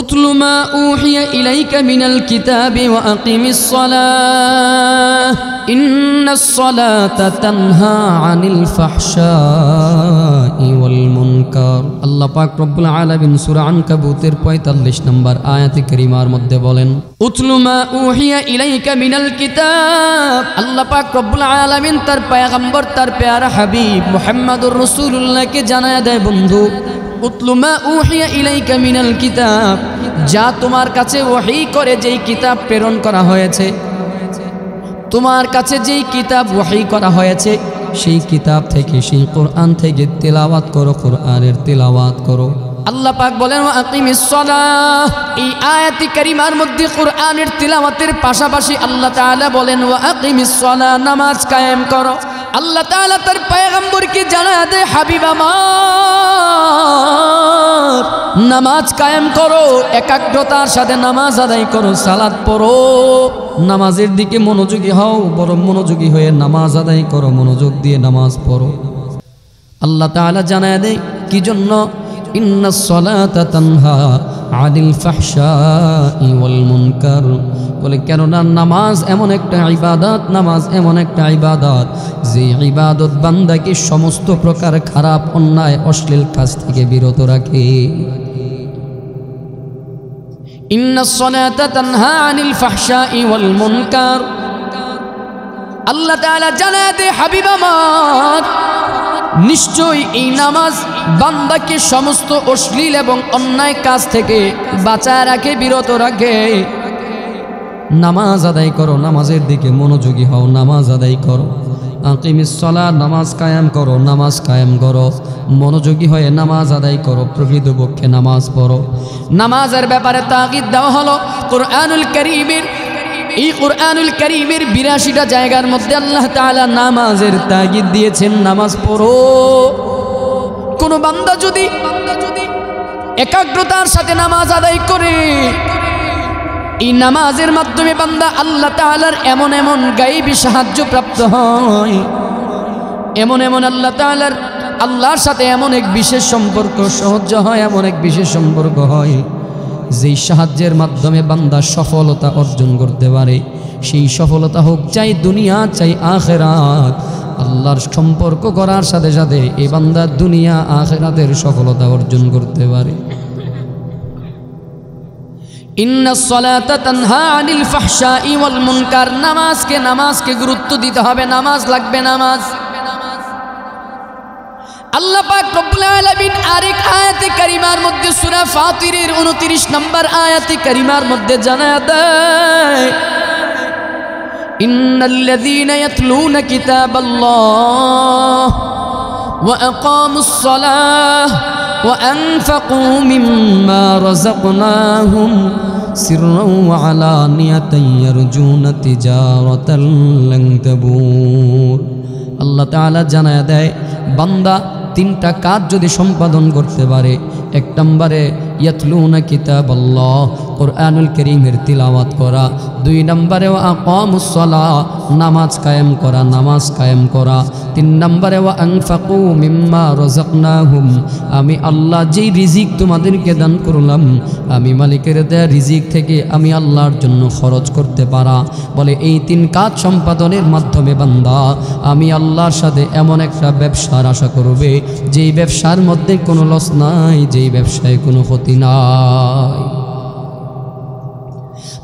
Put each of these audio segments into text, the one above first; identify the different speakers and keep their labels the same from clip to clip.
Speaker 1: উতলু মা উহিয়া ইলাইকা মিনাল কিতাবি ওয়া আকিমিস সালাহ ইন্নাস সালাতা তানহা আনিল ফাহশাই ওয়াল মুনকার। আল্লাহ পাক রব্বুল আলামিন সূরা আনকাবুতের ৪৫ নম্বর আয়াতে কারিমার মধ্যে বলেন, উতলু মা উহিয়া ইলাইকা মিনাল কিতাব। আল্লাহ পাক রব্বুল আলামিন তার পয়গম্বর, তার প্যারা হাবিব মুহাম্মদুর রাসূলুল্লাহকে জানায় দেয়, বন্ধু উতলু মা উহিয়া ইলাইকা মিনাল কিতাব, যা তোমার কাছে ওহী করে যেই কিতাব প্রেরণ করা হয়েছে, তোমার কাছে যেই কিতাব ওহী করা হয়েছে সেই কিতাব থেকে, সেই কোরআন থেকে তেলাওয়াত করো, কোরআনের তেলাওয়াত করো। আল্লাহ পাক বলেন ওয়া আকিমিস সালাহ। এই আয়াতে কারিমার মধ্যে কোরআনের তেলাওয়াতের পাশাপাশি আল্লাহ তাআলা বলেন ওয়া আকিমিস সালাহ, নামাজ কায়েম করো। আল্লাহ তাআলা তার পয়গম্বরকে জানায় দেয়, হাবিব আমার, নামাজ কায়েম করো, একাগ্রতার সাথে নামাজ আদায় করো, সালাত পড়ো, নামাজের দিকে মনোযোগী হও, বড় মনোযোগী হয়ে নামাজ আদায় করো, মনোযোগ দিয়ে নামাজ পড়ো। আল্লাহ তাআলা জানায় দেয় কি জন্য, ইন্নাস সালাতা তানহা আনিল ফাহশাই ওয়াল মুনকার। বলে কেননা নামাজ এমন একটা ইবাদত, নামাজ এমন একটা ইবাদত যে ইবাদত বান্দাকে সমস্ত প্রকার খারাপ, অন্যায়, অশ্লীল কাজ থেকে বিরত রাখে। ইন্নাস সালাতা তানহা আনিল ফাহশাই ওয়াল মুনকার। আল্লাহ তাআলা জানায় দে, হাবিব আমার, নিশ্চয়ই এই নামাজ বান্দাকে সমস্ত অশ্লীল এবং অন্যায় কাজ থেকে বাঁচায় রাখে, বিরত রাখে। নামাজ আদায় করো, নামাজের দিকে মনোযোগী হও, নামাজ আদায় করো। আকিমিস সালাহ, নামাজ কায়েম করো, নামাজ কায়েম করো, মনোযোগী হয়ে নামাজ আদায় করো, প্রকৃতপক্ষে নামাজ পড়ো। নামাজের ব্যাপারে তাগিদ দেওয়া হলো কুরআনুল কারীমের। এই কুরআনুল কারীমের ৮২টা জায়গার মধ্যে আল্লাহ তাআলা নামাজের তাগিদ দিয়েছেন, নামাজ পড়ো। কোন বান্দা যদি একাগ্রতার সাথে নামাজ আদায় করে, এই নামাজের মাধ্যমে বান্দা আল্লাহ তাআলার এমন এমন গায়বী সাহায্য প্রাপ্ত হয়, এমন এমন আল্লাহ তাআলার, আল্লাহর সাথে এমন এক বিশেষ সম্পর্ক সহজ হয়, এমন এক বিশেষ সম্পর্ক হয় যেই সাহায্যের মাধ্যমে বান্দা সফলতা অর্জন করতে পারে। সেই সফলতা হোক চাই দুনিয়া চাই আখিরাত, আল্লাহর সম্পর্ক করার সাথে সাথে এই বান্দা দুনিয়া আখিরাতের সফলতা অর্জন করতে পারে। ইন্নাস সালাতা তানহা আনিল ফাহশাই ওয়াল মুনকার। নামাজকে গুরুত্ব দিতে হবে, নামাজ লাগবে, নামাজ। আল্লাহ পাক রব্বুল আলামিন আরেক আয়াতে কারিমার মধ্যে সূরা ফাতিরের ২৯ নম্বর আয়াতে কারিমার মধ্যে জানায় দেয়, ইন্নাল্লাযীনা ইয়াতলুনা কিতাবাল্লাহ ওয়া আকামুস সালাহ ওয়া আনফাকু মিম্মা রাযাকনাহুম সিররান ওয়া আলানিয়াতান ইয়ারজুনা তিজারাতান লান তাবুর। আল্লাহ তাআলা জানায় দেয়, বান্দা তিনটা কাজ যদি সম্পাদন করতে পারে, এক নম্বরে ইয়াতলুনা কিতাবাল্লাহ, কুরআনুল কারীমের তিলাওয়াত করা, দুই নম্বরে ওয়া আকামুস সালাহ, নামাজ কায়েম করা, নামাজ কায়েম করা, তিন নম্বরে ওয়া আনফাকু মিম্মা রাযাকনাহুম, আমি আল্লাহ যেই রিজিক তোমাদেরকে দান করলাম, আমি মালিকের দেয়া রিজিক থেকে আমি আল্লাহর জন্য খরচ করতে পারা। বলে এই তিন কাজ সম্পাদনের মাধ্যমে বান্দা আমি আল্লাহর সাথে এমন একটা ব্যবসার আশা করবে যেই ব্যবসার মধ্যে কোনো লস নাই, যেই ব্যবসায় কোনো ক্ষতি নাই।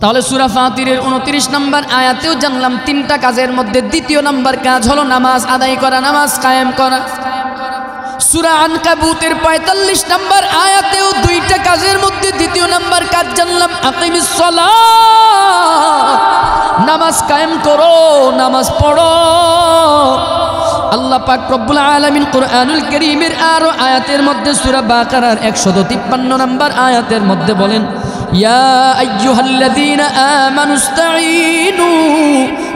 Speaker 1: তাহলে সূরা ফাতিরের ২৯ নম্বর আয়াতেও জানলাম তিনটা কাজের মধ্যে দ্বিতীয় নম্বর কাজ হলো নামাজ আদায় করা, নামাজ কায়েম করা। সূরা আনকাবুতের ৪৫ নম্বর আয়াতেও দুইটা কাজের মধ্যে দ্বিতীয় নম্বর কাজ জানলাম, আকিমিস সালাহ, নামাজ কায়েম করো, নামাজ পড়ো। আল্লাহ পাক রব্বুল আলামিন কুরআনুল কারীমের আরো আয়াতের মধ্যে সূরা বাকারার ১৫৩ নম্বর আয়াতের মধ্যে বলেন, ইয়া আইয়ুহাল্লাযীনা আমানুস্তাঈনু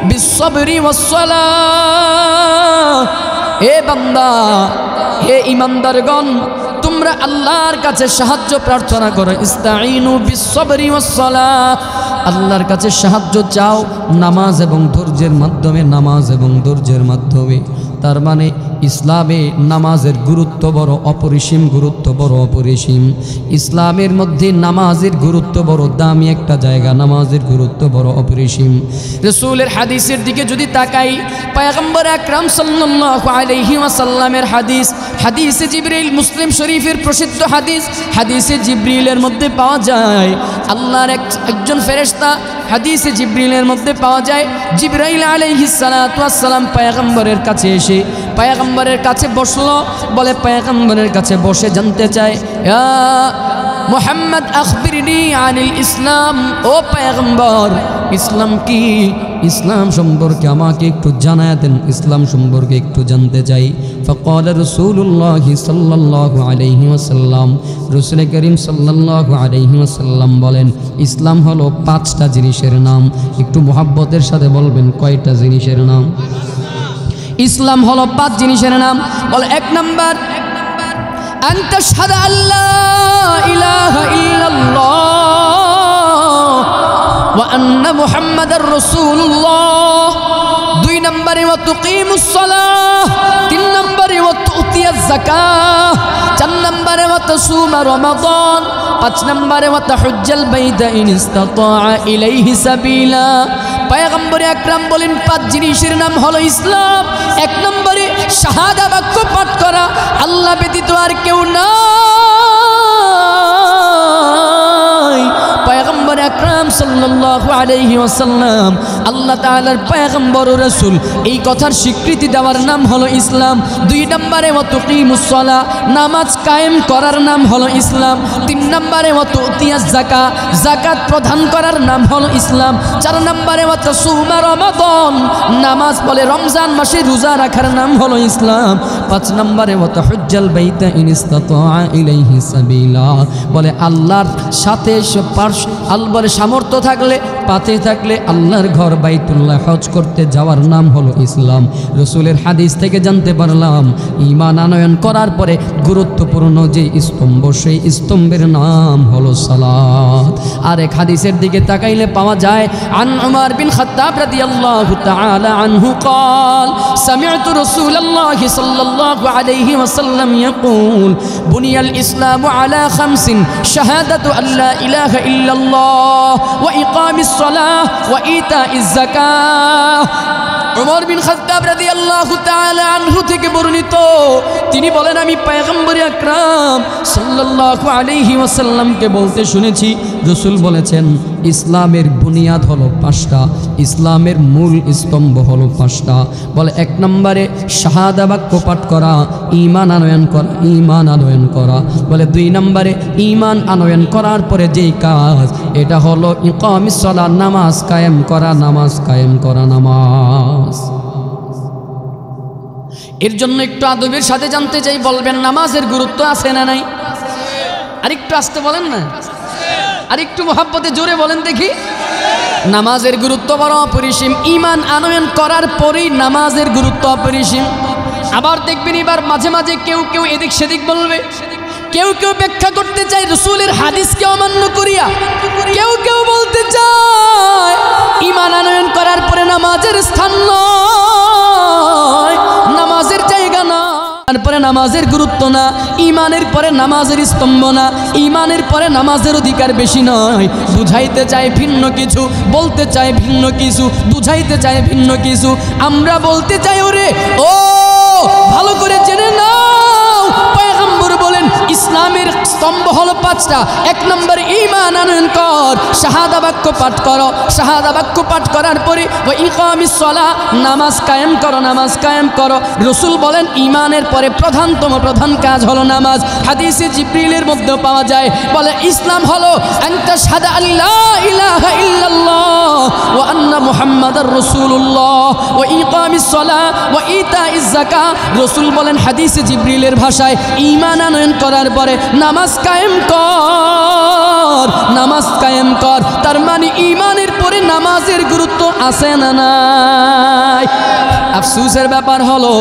Speaker 1: বিস-সাবরি ওয়াস-সালাহ। হে বান্দা, হে ঈমানদারগণ, তোমরা আল্লাহর কাছে সাহায্য প্রার্থনা করো। ইস্তাঈনু বিস-সাবরি ওয়াস-সালাহ, আল্লাহর কাছে সাহায্য চাও নামাজ এবং ধৈর্যের মাধ্যমে, নামাজ এবং ধৈর্যের মাধ্যমে। তার মানে ইসলামে নামাজের গুরুত্ব বড় অপরিসীম, গুরুত্ব বড় অপরিসীম। ইসলামের মধ্যে নামাজের গুরুত্ব বড় দামি একটা জায়গা, নামাজের গুরুত্ব বড় অপরিসীম। রাসূলের হাদিসের দিকে যদি তাকাই, পয়গম্বর আকরাম সাল্লাল্লাহু আলাইহি ওয়াসাল্লামের হাদিস, হাদিসে জিবরিল, মুসলিম শরীফের প্রসিদ্ধ হাদিস, হাদিসে জিবরিলের মধ্যে পাওয়া যায় আল্লাহর একজন ফেরেশতা, হাদিসে জিবরিলের মধ্যে পাওয়া যায় জিবরাইল আলাইহিস সালাতু ওয়াস সালাম পয়গম্বরের কাছে এসে পয়গম্বরের কাছে বসলো, বলে পয়গম্বরের কাছে বসে জানতে চায়, ইয়া মুহাম্মদ আখবিরনি আনিল ইসলাম, ও পয়গম্বর ইসলাম কি? ইসলাম সম্পর্কে আমাকে একটু জানায় দেন, ইসলাম সম্পর্কে একটু জানতে চাই। ফাকাল রাসূলুল্লাহ সাল্লাল্লাহু আলাইহি ওয়াসাল্লাম, রাসূল করিম সাল্লাল্লাহু আলাইহি ওয়াসাল্লাম বলেন, ইসলাম হলো 5টা জিনিসের নাম। একটু মুহাব্বতের সাথে বলবেন, কয়টা জিনিসের নাম? ইসলাম হলো 5 জিনিসের নাম। বলে 1 নাম্বার, আন তাশহাদা আল্লা ইলাহা ইল্লাল্লাহ ওয়া আন্না মুহাম্মাদার রাসূলুল্লাহ। 2 নম্বরে ওয়া তুকিমুস সালাহ। 3 নম্বরে ওয়া তুতিয়াজ যাকাত। 4 নম্বরে ওয়া তাসুমা রমাদান। 5 নম্বরে ওয়া তাহুজ্জাল বাইতা ইন ইসতাতাআ ইলাইহি সাবিলা। পয়গম্বর আকরাম বলেন 5 জিনিসের নাম হলো ইসলাম। 1 নম্বরে শাহাদা বাক্য পাঠ করা, আল্লাহ ব্যতীত আর কেউ নাই। পয়গম্বর আকরাম সাল্লাল্লাহু আলাইহি ওয়াসাল্লাম আল্লাহ তাআলার পয়গম্বর ও রাসূল, এই কথার স্বীকৃতি দেওয়ার নাম হলো ইসলাম। 2 নম্বরে ওয়া তুকিমুস সালাহ, নামাজ কায়েম করার নাম হলো ইসলাম। 3 নম্বরে ওয়া তুতিয়াজ যাকাত, যাকাত প্রদান করার নাম হলো ইসলাম। 4 নম্বরে ওয়া তাসুমা রমাদান, নামাজ বলে রমজান মাসে রোজা রাখার নাম হলো ইসলাম। 5 নম্বরে ওয়া তাহুজ্জাল বাইতা ইন ইসতাতাআ ইলাইহি সাবিলা, বলে আল্লাহর সাথে আল্লাহর সামর্থ্য থাকলে, পাতে থাকলে আল্লাহর ঘর বাইতুল্লাহ হজ করতে যাওয়ার নাম হলো ইসলাম। রাসূলের হাদিস থেকে জানতে পারলাম ঈমান আনয়ন করার পরে গুরুত্বপূর্ণ যে স্তম্ভ, সেই স্তম্ভের নাম হলো সালাত। আর এক হাদিসের দিকে তাকাইলে পাওয়া যায়, আন উমর বিন খাত্তাব রাদিয়াল্লাহু তাআলা আনহু قال سمعت رسول الله صلى الله عليه وسلم يقول بني الإسلام على 5 شهادة أن لا إله إلا الله وإقام الصلاة وإيتاء الزكاة। উমর বিন খাত্তাব রাদিয়াল্লাহু তাআলা আনহু থেকে বর্ণিত, তিনি বলেন, আমি পয়গম্বর আকরাম সাল্লাল্লাহু আলাইহি ওয়াসাল্লামকে বলতে শুনেছি, রাসূল বলেছেন ইসলামের বুনিয়াদ হলো 5টা, ইসলামের মূল স্তম্ভ হলো 5টা। বলে 1 নম্বরে শাহাদা বাক্য পাঠ করা, ঈমান আনয়ন করা, ঈমান আনয়ন করা। বলে 2 নম্বরে ঈমান আনয়ন করার পরে যেই কাজ, এটা হলো ইকামিস সালাত, নামাজ কায়েম করা, নামাজ কায়েম করা, নামাজ। এর জন্য একটু আদবের সাথে জানতে চাই, বলবেন নামাজের গুরুত্ব আছে না নাই? আরেকটু আসতে বলেন না, আরেকটু মহব্বতে জোরে বলেন দেখি। নামাজের গুরুত্ব বড় অপরিসীম। ঈমান আনয়ন করার পরেই নামাজের গুরুত্ব অপরিসীম। আবার দেখবেন এবার মাঝে মাঝে কেউ কেউ এদিক সেদিক বলবে, কেউ কেউ ব্যাখ্যা করতে চায় রাসূলের হাদিসকে অমান্য করিয়া, কেউ কেউ বলতে চায় ঈমান আনয়ন করার পরে নামাজের স্থান নয়, নামাজের জায়গা না, তারপরে নামাজের গুরুত্ব না, ঈমানের পরে নামাজের স্তম্ভ না, ঈমানের পরে নামাজের অধিকার বেশি নয়। বুঝাইতে চায় ভিন্ন কিছু, বলতে চায় ভিন্ন কিছু, বুঝাইতে চায় ভিন্ন কিছু। আমরা বলতে চাই, ওরে ও ভালো করে জেনে নাও, পয়গম্বর বলেন ইসলামের স্তম্ভ হলো 5টা। 1 নম্বর ঈমান আনয়ন কর, শাহাদা বাক্য পাঠ করো, শাহাদা বাক্য পাঠ করার পরে ওয়া ইকামিস সালাহ, নামাজ কায়েম করো, নামাজ কায়েম করো। রাসূল বলেন ঈমানের পরে প্রধান কাজ হলো নামাজ। হাদিসে জিবরিলের মধ্যে পাওয়া যায়, বলে ইসলাম হলো আনতা শাহাদা আল্লা ইলাহা ইল্লাল্লাহ ওয়া আন্না মুহাম্মাদার রাসূলুল্লাহ ওয়া ইকামিস সালাহ ওয়া ইতাইজ যাকাত। রাসূল বলেন হাদিসে জিবরিলের ভাষায়, ঈমান আনয়ন করার পরে নামাজ কায়েম কর, নামাজ কায়েম কর। তার মানে ঈমানের পরে পরে নামাজের গুরুত্ব আছে না নাই? আফসোসের ব্যাপার হলো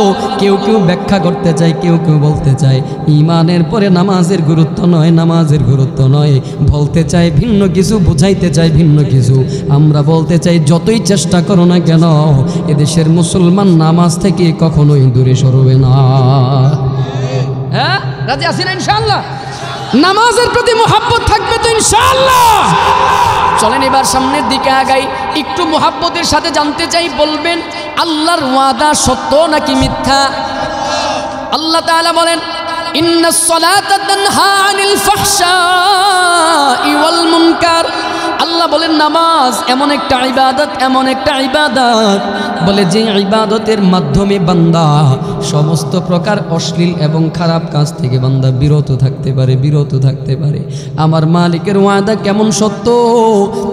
Speaker 1: কেউ কেউ ব্যাখ্যা করতে চায়, কেউ কেউ বলতে চায় ঈমানের পরে নামাজের গুরুত্ব নয়, নামাজের গুরুত্ব নয়, বলতে চায় ভিন্ন কিছু, বুঝাইতে চায় ভিন্ন কিছু। আমরা বলতে চাই যতই চেষ্টা করো না কেন এদেশের মুসলমান নামাজ থেকে কখনোই দূরে সরবে না। হ্যাঁ, রাজি আছেন ইনশাআল্লাহ? নামাজের প্রতি মুহাব্বত থাকবে তো ইনশাআল্লাহ? চলেন এবার সামনের দিকে আগাই, একটু মুহাব্বতের সাথে জানতে চাই, বলবেন আল্লাহর ওয়াদা সত্য নাকি মিথ্যা? আল্লাহ তাআলা বলেন ইন্নাস সালাতা তানহা আনিল ফাহশাই ওয়াল মুনকার। আল্লাহ বলেন নামাজ এমন একটা ইবাদত, এমন একটা ইবাদত বলে যে ইবাদতের মাধ্যমে বান্দা সমস্ত প্রকার অশ্লীল এবং খারাপ কাজ থেকে বান্দা বিরত থাকতে পারে, বিরত থাকতে পারে। আমার মালিকের ওয়াদা কেমন সত্য,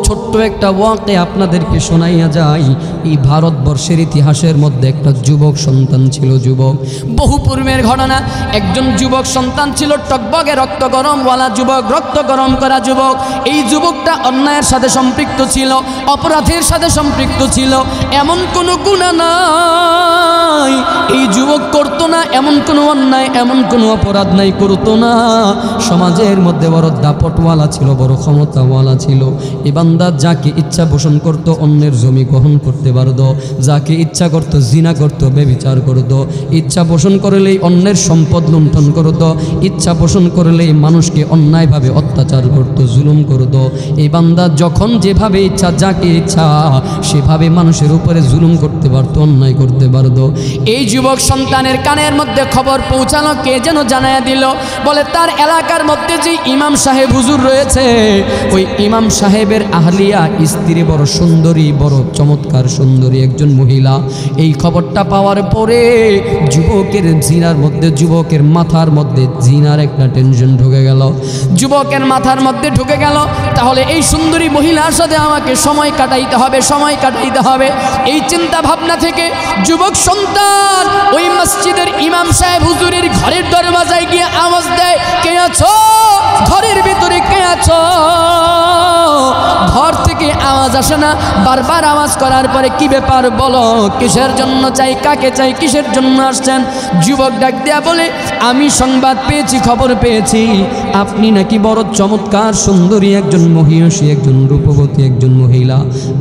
Speaker 1: ছোট্ট একটা ওয়াকে আপনাদেরকে শোনাইয়া যায়। এই ভারতবর্ষের ইতিহাসের মধ্যে একটা যুবক সন্তান ছিল, যুবক, বহু পূর্বের ঘটনা। একজন যুবক সন্তান ছিল, টকবগে রক্ত গরমওয়ালা যুবক, রক্ত গরম করা যুবক। এই যুবকটা অন্যায়ের সাথে সম্পৃক্ত ছিল, অপরাধের সাথে সম্পৃক্ত ছিল। এমন কোনো গুনাহ নাই এই যুবক করতো না, এমন কোনো অন্যায়, এমন কোনো অপরাধ নাই, করতো না। সমাজের মধ্যে বড় দাপটওয়ালা ছিল, বড় ক্ষমতাওয়ালা ছিল। এই বান্দা যাকে ইচ্ছা পোষণ করত, অন্যের জমি গ্রহণ করতে পারত, যাকে ইচ্ছা করত জিনা করত, ব্যভিচার করত, ইচ্ছা পোষণ করলেই অন্যের সম্পদ লুণ্ঠন করত, ইচ্ছা পোষণ করলেই মানুষকে অন্যায়ভাবে অত্যাচার করত, জুলুম করত। এই বান্দা যখন যেভাবে ইচ্ছা, যাকে ইচ্ছা সেভাবে মানুষের উপরে জুলুম করতে পারত, অন্যায় করতে পারত। এই যুবক সন্তানের কানের মধ্যে খবর পৌঁছালো, কে যেন জানায়া দিল, বলে তার এলাকার মধ্যে যে ইমাম সাহেব হুজুর রয়েছে, ওই ইমাম সাহেবের আহলিয়া স্ত্রী বড় সুন্দরী, বড় চমৎকার সুন্দরী একজন মহিলা। এই খবরটা পাওয়ার পরে যুবকের জিনার মধ্যে, যুবকের মাথার মধ্যে জিনার একটা টেনশন ঢুকে গেল, যুবকের মাথার মধ্যে ঢুকে গেল, তাহলে এই সুন্দরী মহিলার সাথে আমাকে সময় কাটাইতে হবে, সময় কাটাইতে হবে। এই চিন্তা ভাবনা থেকে যুবক সন্তান ওই মসজিদের ইমাম সাহেব হুজুরের ঘরের দরওয়াজায় গিয়ে আওয়াজ দেয়, কে আছো ঘরের ভিতরে, কে আছো? ঘর থেকে আওয়াজ আসে না, বারবার আওয়াজ করার পরে কি ব্যাপার বলো, কিসের জন্য চাই, কাকে চাই, কিসের জন্য আসছেন? যুবক ডাক দেয়া বলে, আমি সংবাদ পেয়েছি, খবর পেয়েছি আপনি নাকি বড় চমৎকার সুন্দরী একজন মহিষী, একজন রূপবতী একজন মহিলা।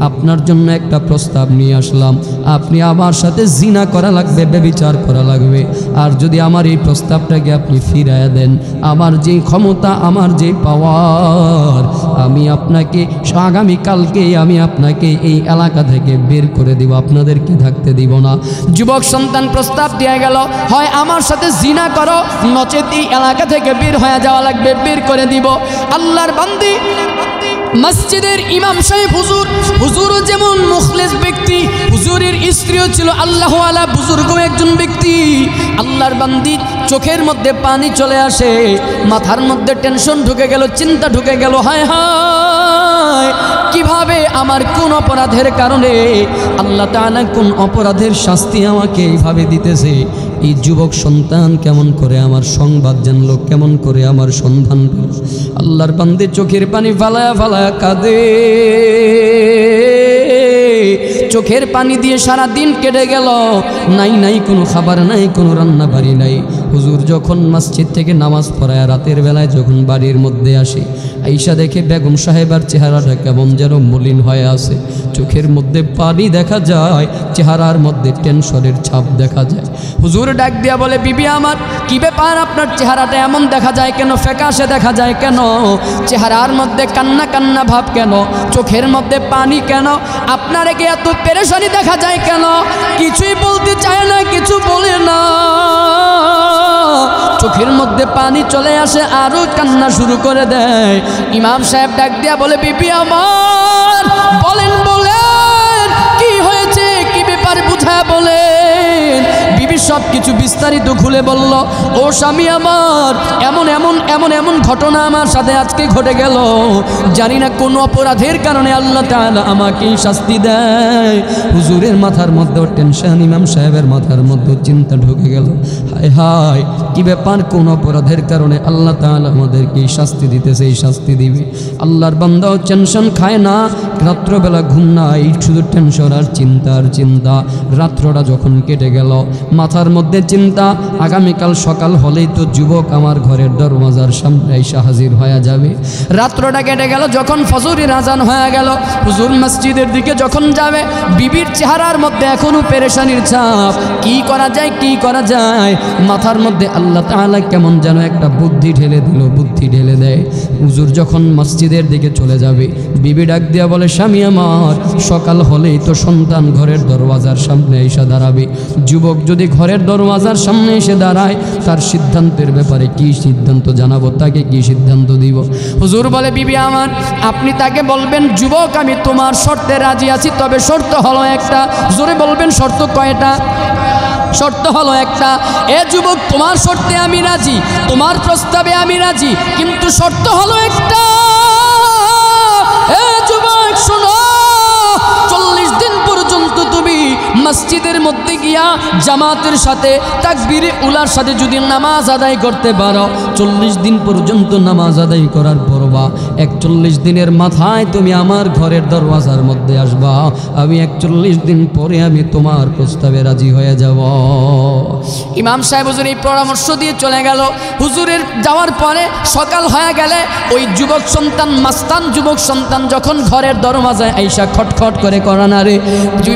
Speaker 1: আপনার জন্য একটা প্রস্তাব নিয়ে আসলাম, আপনি আমার সাথে জিনা করা লাগবে, ব্যভিচার করা লাগবে। আর যদি আমার এই প্রস্তাবটাকে আপনি ফিরাইয়া দেন, আমার যে ক্ষমতা, আমার যে পাওয়ার, আমি আপনাকে আগামীকালকে আমি আপনাকে এই এলাকা থেকে বের করে দিব, আপনাদেরকে থাকতে দিব না। যুবক সন্তান প্রস্তাব দিয়ে গেল, হয় আমার সাথে জিনা করো, নচেত এই এলাকা থেকে বের হয়ে যাওয়া লাগবে, বের করে দিব। আল্লাহর বান্দি মসজিদের ইমাম সাহেব হুজুর, হুজুরও যেমন মুখলেস ব্যক্তি, হুজুরের স্ত্রীও ছিল আল্লাহওয়ালা বুজুর্গ একজন ব্যক্তি। আল্লাহর বান্দি চোখের মধ্যে পানি চলে আসে, মাথার মধ্যে টেনশন ঢুকে গেল, চিন্তা ঢুকে গেল, হায় হায় কিভাবে, আমার কোন অপরাধের কারণে আল্লাহ তাআলা কোন অপরাধের শাস্তি আমাকে এইভাবে দিতেছে? এই যুবক সন্তান কেমন করে আমার সংবাদ জানলো, কেমন করে আমার সন্ধান পেল? আল্লাহর বান্দে চোখের পানি ফালায়া ফালায়া কাঁদে, চোখের পানি দিয়ে সারা দিন কেটে গেল, নাই নাই কোনো খাবার নাই, কোনো রান্না বাড়ি নাই। হুজুর যখন মসজিদ থেকে নামাজ পড়ায় রাতের বেলায় যখন বাড়ির মধ্যে আসে, আইসা দেখে বেগম সাহেবার চেহারাটা কেমন যেন মলিন হয়ে আছে, চোখের মধ্যে পানি দেখা যায়, চেহারার মধ্যে টেনশনের ছাপ দেখা যায়। হুজুর ডাক দিয়া বলে, বিবি আমার কি ব্যাপার, আপনার চেহারাটা এমন দেখা যায় কেন, ফ্যাকাশে দেখা যায় কেন, চেহারার মধ্যে কান্না কান্না ভাব কেন, চোখের মধ্যে পানি কেন, আপনার একে এত পেরেশানি দেখা যায় কেন? কিছুই বলতে চায় না, কিছু বলে না, চোখের মধ্যে পানি চলে আসে, আরো কান্না শুরু করে দেয়। ইমাম সাহেব ডাক দিয়া বলে, বিবি আমার বলেন বলেন কি হয়েছে, কি ব্যাপার বুঝা বলেন। বিবি সব কিছু বিস্তারিত খুলে বলল, ও স্বামী আমার, এমন এমন এমন এমন ঘটনা আমার সাথে আজকে ঘটে গেল, জানি না কোন অপরাধের কারণে আল্লাহ তাআলা আমাকে শাস্তি দেয়। হুজুরের মাথার মধ্যে টেনশন, ইমাম সাহেবের মাথার মধ্যে চিন্তা ঢুকে গেল, হায় হায় কি ব্যাপার, কোন অপরাধের কারণে আল্লাহ তাআলা আমাদেরকে শাস্তি দিতেছে, এই শাস্তি দিবে। আল্লাহর বান্দাও টেনশন খায় না, রাত্রবেলা ঘুম নাই, শুধু টেনশন আর চিন্তা আর চিন্তা। রাত্রটা যখন কেটে গেল, মাথার মধ্যে চিন্তা, আগামীকাল সকাল হলেই তো যুবক আমার ঘরের দরওয়াজার সামনে এসে হাজির হয়ে যাবে। রাত্রটা কেটে গেল, যখন ফজরের আজান হয়ে গেল, হুজুর মসজিদের দিকে যখন যাবে, বিবির চেহারার মধ্যে এখনো পেরেশানির ছাপ। কি করা যায়, কি করা যায়, মাথার মধ্যে আল্লাহ তাআলা কেমন যেন একটা বুদ্ধি ঢেলে দিল, বুদ্ধি ঢেলে দেয়। হুজুর যখন মসজিদের দিকে চলে যাবে, বিবি ডাক দিয়া বলে, স্বামী আমার, সকাল হলেই তো সন্তান ঘরের দরওয়াজার সামনে এসে দাঁড়াবে। যুবক যদি ঘরের দরওয়াজার সামনে এসে দাঁড়ায়, তার সিদ্ধান্তের ব্যাপারে কি সিদ্ধান্ত জানাবো, তাকে কি সিদ্ধান্ত দিব? হুজুর বলে, বিবি আমার, আপনি তাকে বলবেন, যুবক আমি তোমার শর্তে রাজি আছি, তবে শর্ত হলো একটা। জোরে বলবেন, শর্ত কয়টা? শর্ত হলো একটা। এ যুবক, তোমার শর্তে আমি রাজি, তোমার প্রস্তাবে আমি রাজি, কিন্তু শর্ত হলো একটা। এ যুবক শোনো, 40 দিন পর্যন্ত তুমি মসজিদের মধ্যে গিয়া জামাতের সাথে তাকবীরে উলার সাথে যদি নামাজ আদায় করতে পারো, 40 দিন পর্যন্ত নামাজ আদায় করার পর বা 41 দিনের মাথায় তুমি আমার ঘরের দরওয়াজার মধ্যে আসবা, আমি 41 দিন পরে আমি তোমার প্রস্তাবে রাজি হয়ে যাব। ইমাম সাহেব হুজুর এই পরামর্শ দিয়ে চলে গেল। হুজুরের যাওয়ার পরে সকাল হয়ে গেলে ওই যুবক সন্তান, মাস্তান যুবক সন্তান যখন ঘরের দরওয়াজায় আইসা খটখট করে করানারে,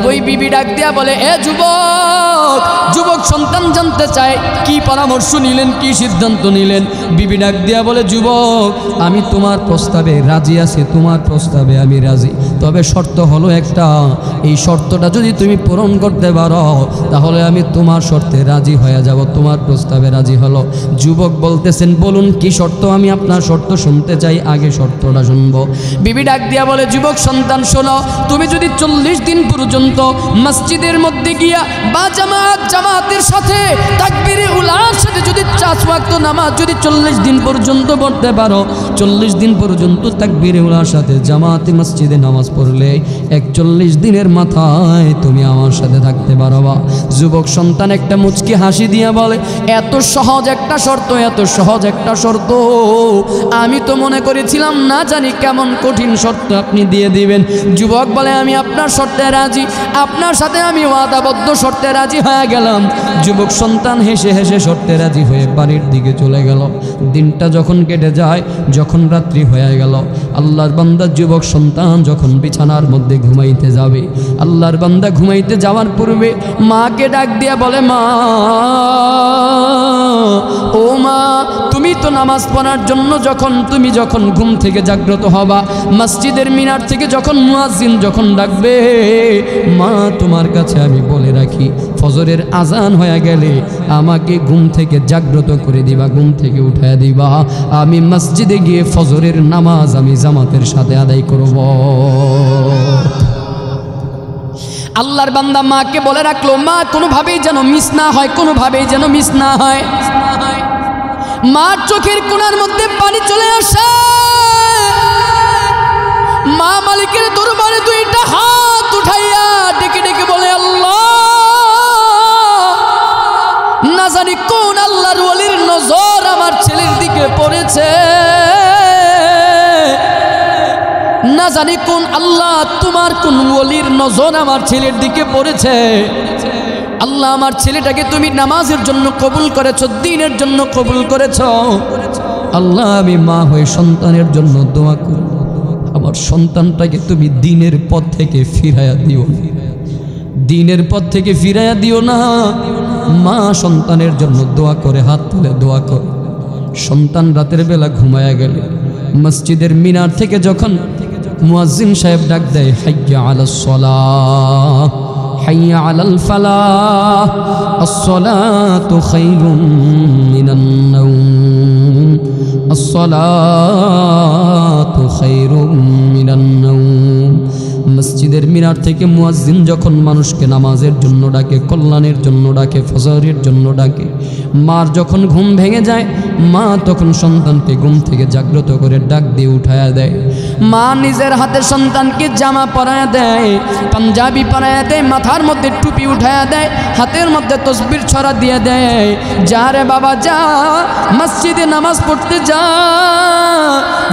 Speaker 1: ওই বিবি ডাক দিয়া বলে, এ যুবক, যুবক সন্তান জানতে চায় কি পরামর্শ নিলেন, কি সিদ্ধান্ত নিলেন। বিবি ডাক দিয়া বলে, যুবক আমি তোমার প্রস্তাবে রাজি আছি, তোমার প্রস্তাবে আমি রাজি, তবে শর্ত হলো একটা। এই শর্তটা যদি তুমি পূরণ করতে পারো, তাহলে আমি তোমার শর্তে রাজি হয়ে যাব, তোমার প্রস্তাবে রাজি হলো। যুবক বলতেছেন, বলুন কি শর্ত, আমি আপনার শর্ত শুনতে চাই, আগে শর্তটা শুনবো। বিবি ডাক দিয়া বলে, যুবক সন্তান শোনো, তুমি যদি 40 দিন পর্যন্ত মসজিদের মধ্যে গিয়া বা জামাতের সাথে তাকবীরে উলার সাথে যদি 5 ওয়াক্ত নামাজ যদি 40 দিন পর্যন্ত পড়তে পারো, 40 দিন পর্যন্ত তাকবীরে উলার সাথে জামাতে মসজিদে নামাজ পড়লে 41 দিনের মাথায় তুমি আমার সাথে থাকতে পারবা। যুবক সন্তান একটা মুচকি হাসি দিয়া বলে, এত সহজ একটা শর্ত, এত সহজ একটা শর্ত, আমি তো মনে করেছিলাম না জানি কেমন কঠিন শর্ত আপনি দিয়ে দিবেন। যুবক বলে, আমি আপনার শর্তে রাজি, আপনার সাথে আমি ওয়াদাবদ্ধ শর্তে রাজি হয়ে গেলাম। যুবক সন্তান হেসে হেসে শর্তে রাজি হয়ে বাড়ির দিকে চলে গেল। দিনটা যখন কেটে যায়, যখন রাত্রি হয়ে গেল, আল্লাহর বান্দা যুবক সন্তান যখন বিছানার মধ্যে ঘুমাইতে যাবে, আল্লাহর বান্দা ঘুমাইতে যাওয়ার পূর্বে মাকে ডাক দিয়া বলে, মা, ও মা, তুমি তো নামাজ পড়ার জন্য তুমি যখন ঘুম থেকে জাগ্রত হবা, মসজিদের মিনার থেকে যখন মুয়াজ্জিন যখন ডাকবে, মা তোমার কাছে আমি বলে রাখি, ফজরের আজান হয়ে গেলে আমাকে ঘুম থেকে জাগ্রত করে দিবা, ঘুম থেকে উঠায় দিবা, আমি মসজিদে গিয়ে ফজরের নামাজ আমি জামাতের সাথে আদায় করব। আল্লাহর বান্দা মাকে বলে রাখলো, মা কোনোভাবেই যেন মিস না হয়, কোনোভাবেই যেন মিস না হয়। মার চোখের কোণার মধ্যে পানি চলে আসে। মা মালিকের দরবারে 2টা হাত উঠাইয়া ডেকে ডেকে বলে, আল্লাহ, না জানি কোন আল্লাহর ওলির নজর আমার ছেলের দিকে পড়েছে, না জানি কোন আল্লাহ, তোমার কোন ওলির নজর আমার ছেলের দিকে পড়েছে। আল্লাহ, আমার ছেলেটাকে তুমি নামাজের জন্য কবুল করেছো, দ্বীনের জন্য কবুল করেছো। আল্লাহ, আমি মা হয়ে সন্তানের জন্য দোয়া করি, আমার সন্তানটাকে তুমি দ্বীনের পথ থেকে ফিরাইয়া দিও, দ্বীনের পথ থেকে ফিরাইয়া দিও না। মা সন্তানের জন্য দোয়া করে, হাত তুলে দোয়া করে। সন্তান রাতের বেলা ঘুমায়া গেলে মসজিদের মিনার থেকে যখন মুয়াজ্জিন সাহেব ডাক দেয়, হাইয়া আলাস সালাহ, হাইয়া আলাল ফালাহ, আস-সালাতু খায়রুম মিনান নাওম, আস-সালাতু খায়রুম মিনান নাওম। মসজিদের মসজিদের মিনার থেকে মুয়াজ্জিন যখন মানুষকে নামাজের জন্য ডাকে, কল্যাণের জন্য ডাকে, ফজরের জন্য ডাকে, মার যখন ঘুম ভেঙে যায়, মা তখন সন্তানকে ঘুম থেকে জাগ্রত করে ডাক দিয়ে উঠায়া দেয়। মা নিজের হাতে সন্তানকে জামা পরায়া দেয়, পাঞ্জাবি পরায়া দেয়, মাথার মধ্যে টুপি উঠায়া দেয়, হাতের মধ্যে তসবির ছড়া দিয়ে দেয়, যা রে বাবা যা, মসজিদে নামাজ পড়তে যা।